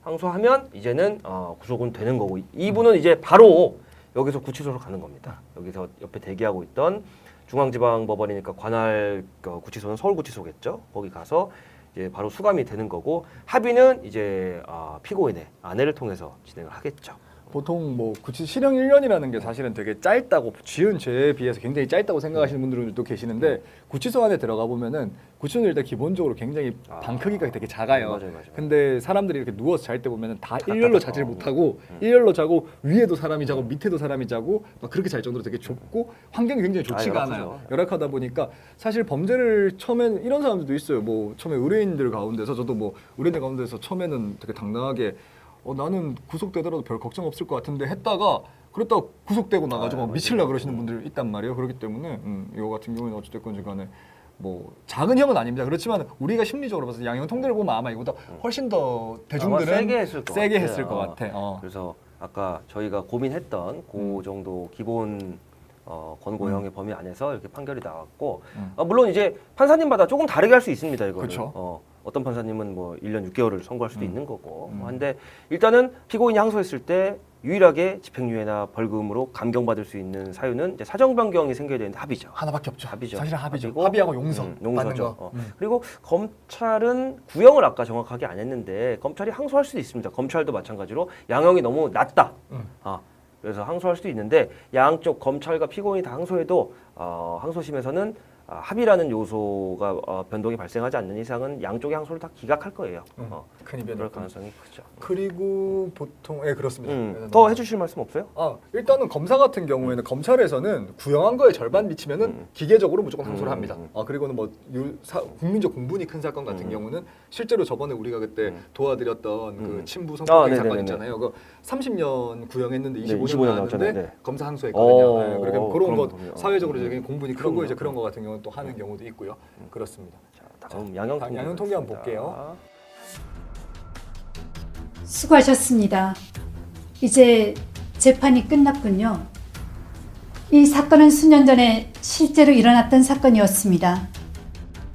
항소하면 이제는 구속은 되는 거고 이분은 이제 바로 여기서 구치소로 가는 겁니다. 여기서 옆에 대기하고 있던 중앙지방법원이니까 관할 구치소는 서울구치소겠죠. 거기 가서 이제 바로 수감이 되는 거고 합의는 이제 피고인의 아내를 통해서 진행을 하겠죠. 보통 뭐 구치 실형 1년이라는 게 사실은 되게 짧다고 지은 죄에 비해서 굉장히 짧다고 생각하시는 분들도 계시는데 구치소 안에 들어가 보면은 구치소는 일단 기본적으로 굉장히 방 크기가 되게 작아요. 맞아요. 근데 사람들이 이렇게 누워서 잘 때 보면은 다 일렬로 자지를 못하고 일렬로 자고 위에도 사람이 자고 밑에도 사람이 자고 막 그렇게 잘 정도로 되게 좁고 환경이 굉장히 좋지가 않아요. 열악하다 보니까 사실 범죄를 처음엔 이런 사람들도 있어요. 뭐 처음에 의뢰인들 가운데서 저도 뭐 의뢰인들 가운데서 처음에는 되게 당당하게 나는 구속되더라도 별 걱정 없을 것 같은데 했다가 그랬다가 구속되고 나가지고 미칠라 그러시는 분들이 있단 말이에요. 그렇기 때문에 이거 같은 경우는 어찌됐건 간에 뭐 작은 형은 아닙니다. 그렇지만 우리가 심리적으로 봐서 양형 통계를 보면 아마 이거보다 훨씬 더 대중들은 세게 했을 것 같아. 그래서 아까 저희가 고민했던 그 정도 기본 권고형의 범위 안에서 이렇게 판결이 나왔고 물론 이제 판사님마다 조금 다르게 할 수 있습니다. 이거는. 그렇죠. 어떤 판사님은 뭐 1년 6개월을 선고할 수도 있는 거고 한데 일단은 피고인이 항소했을 때 유일하게 집행유예나 벌금으로 감경받을 수 있는 사유는 이제 사정 변경이 생겨야 되는데 합의죠. 하나밖에 없죠. 합의죠. 사실은 합의죠. 합의고, 합의하고 용서. 용서죠. 그리고 검찰은 구형을 아까 정확하게 안 했는데 검찰이 항소할 수도 있습니다. 검찰도 마찬가지로 양형이 너무 낮다. 그래서 항소할 수도 있는데 양쪽 검찰과 피고인이 다 항소해도 항소심에서는 합의라는 요소가 변동이 발생하지 않는 이상은 양쪽의 항소를 다 기각할 거예요. 큰 이변이 그럴 가능성이 크죠. 그리고 보통 그렇습니다. 더 해주실 말씀 없어요? 일단은 검사 같은 경우에는 검찰에서는 구형한 거에 절반 미치면은 기계적으로 무조건 항소를 합니다. 그리고는 뭐 국민적 공분이 큰 사건 같은 경우는 실제로 저번에 우리가 그때 도와드렸던 그 친부 성폭행 사건 있잖아요. 그 30년 구형했는데 25년 나왔는데 검사 항소했거든요. 그렇게 그런 거 사회적으로 되게 공분이 크고 이제 그런 거 같은 경우는 또 하는 경우도 있고요. 그렇습니다. 다음 양형 통계 한번 볼게요. 수고하셨습니다. 이제 재판이 끝났군요. 이 사건은 수년 전에 실제로 일어났던 사건이었습니다.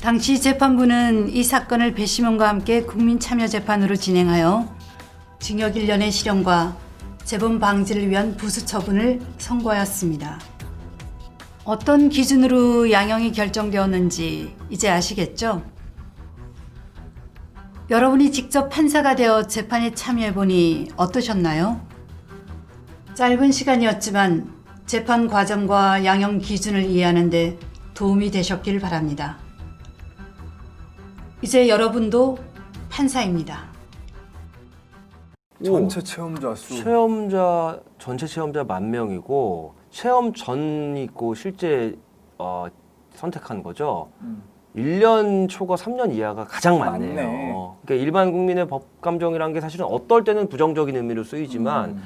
당시 재판부는 이 사건을 배심원과 함께 국민참여재판으로 진행하여 징역 1년의 실형과 재범 방지를 위한 부수 처분을 선고하였습니다. 어떤 기준으로 양형이 결정되었는지 이제 아시겠죠? 여러분이 직접 판사가 되어 재판에 참여해보니 어떠셨나요? 짧은 시간이었지만 재판 과정과 양형 기준을 이해하는 데 도움이 되셨길 바랍니다. 이제 여러분도 판사입니다. 전체 체험자 수. 전체 체험자 10,000명이고 체험 전 있고 실제 선택한 거죠. 1년 초과 3년 이하가 가장 많네요. 그러니까 일반 국민의 법 감정이라는 게 사실은 어떨 때는 부정적인 의미로 쓰이지만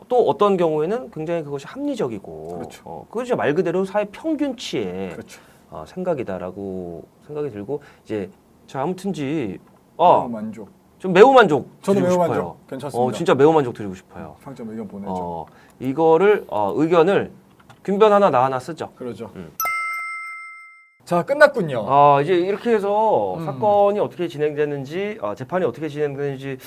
또 어떤 경우에는 굉장히 그것이 합리적이고 그렇죠. 그것이 말 그대로 사회 평균치의 그렇죠. 생각이다라고 생각이 들고 이제 자 아무튼지 만족. 좀 매우 만족 저도 드리고 매우 싶어요. 만족. 괜찮습니다. 진짜 매우 만족 드리고 싶어요. 평점 의견 보내죠. 이거를 의견을 균변 하나 나 하나 쓰죠. 그러죠. 자, 끝났군요. 이제 이렇게 해서 사건이 어떻게 진행되는지, 재판이 어떻게 진행되는지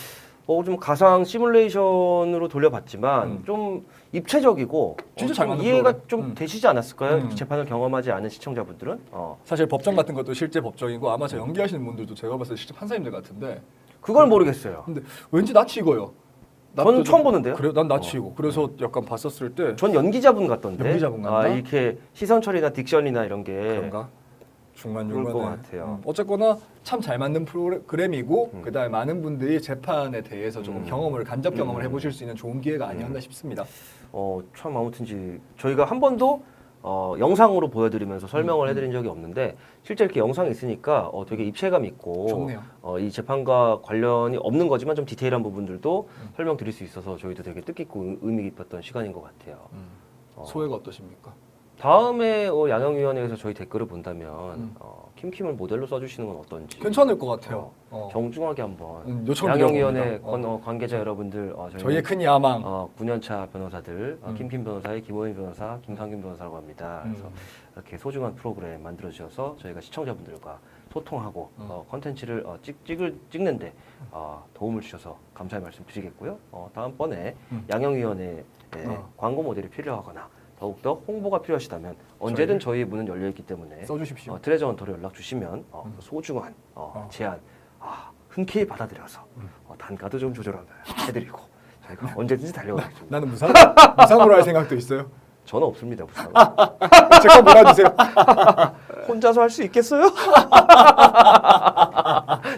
좀 가상 시뮬레이션으로 돌려봤지만 좀 입체적이고 진짜 잘 좀 만든 이해가 프로그램. 좀 되시지 않았을까요? 재판을 경험하지 않은 시청자분들은? 사실 법정 같은 것도 실제 법정이고 아마 저 연기하시는 분들도 제가 봤을 때 실제 판사님들 같은데 그걸 모르겠어요. 근데 왠지 낯이 익어요. 저는 처음 보는데요. 그래, 난 낯이 익어. 그래서 약간 봤었을 때 전 연기자분 같던데. 연기자분 같나? 아, 이렇게 시선 처리나 딕션이나 이런 게 그런가? 중간중간에 그럴 것 같아요. 어쨌거나 참 잘 만든 프로그램이고 그다음에 많은 분들이 재판에 대해서 조금 간접 경험을 해보실 수 있는 좋은 기회가 아니었나 싶습니다. 참 아무튼지 저희가 한 번도 영상으로 보여드리면서 설명을 해드린 적이 없는데 실제 이렇게 영상이 있으니까 되게 입체감 있고 좋네요. 이 재판과 관련이 없는 거지만 좀 디테일한 부분들도 설명드릴 수 있어서 저희도 되게 뜻깊고 의미 깊었던 시간인 것 같아요. 소회가 어떠십니까? 다음에 양형위원회에서 저희 댓글을 본다면 킴킴을 모델로 써주시는 건 어떤지 괜찮을 것 같아요. 정중하게 한번 요청드려봅니다. 양형위원회 관계자 여러분들 저희의 큰 야망 9년차 변호사들 킴킴 변호사의 김호인 변호사, 김상균 변호사라고 합니다. 그래서 이렇게 소중한 프로그램 만들어주셔서 저희가 시청자분들과 소통하고 컨텐츠를 찍는데 도움을 주셔서 감사의 말씀 드리겠고요. 다음번에 양형위원회에 광고 모델이 필요하거나 더욱더 홍보가 필요하시다면 언제든 저희 문은 열려있기 때문에 써주십시오. 트레저 헌터로 연락 주시면 소중한 제안 흔쾌히 받아들여서 단가도 좀 조절해드리고 저희가 언제든지 달려가겠습니다. 나는 무상으로 할 생각도 있어요. 저는 없습니다. 무상. 제거 몰아주세요. 혼자서 할 수 있겠어요?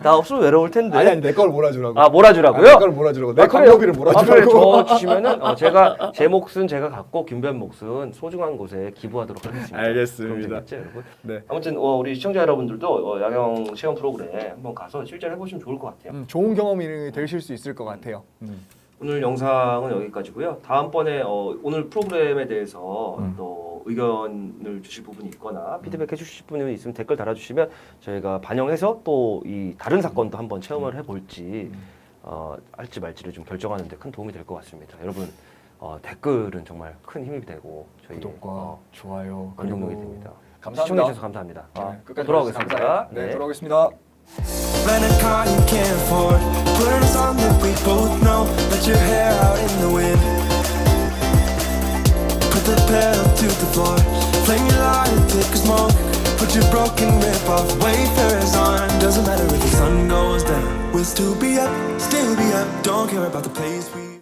나 없으면 외로울 텐데. 아니 내 걸 몰아주라고. 몰아주라고요? 내 걸 몰아주라고. 내 광고비를 몰아주라고. 저 주시면은 제가 제 몫은 제가 갖고 김변 몫은 소중한 곳에 기부하도록 하겠습니다. 알겠습니다. 그럼 되겠죠, 여러분? 네. 아무튼 우리 시청자 여러분들도 양형 체험 프로그램 한번 가서 실제로 해보시면 좋을 것 같아요. 좋은 경험이 되실 수 있을 것 같아요. 오늘 영상은 여기까지고요. 다음번에 오늘 프로그램에 대해서 또 의견을 주실 부분이 있거나 피드백 해주실 분이 있으면 댓글 달아주시면 저희가 반영해서 또 이 다른 사건도 한번 체험을 해볼지 할지 말지를 좀 결정하는 데 큰 도움이 될 것 같습니다. 여러분 댓글은 정말 큰 힘이 되고 저희 구독과 좋아요 원동력이 됩니다. 감사합니다. 시청해주셔서 감사합니다. 끝까지 돌아오겠습니다. 감사해요. 네, 돌아오겠습니다. Rent a car you can't afford. Put on a song that we both know. Let your hair out in the wind. Put the pedal to the floor. Flame your light, take a smoke. Put your broken rip off. Wayfarers on. Doesn't matter if the sun goes down. We'll still be up, still be up. Don't care about the place we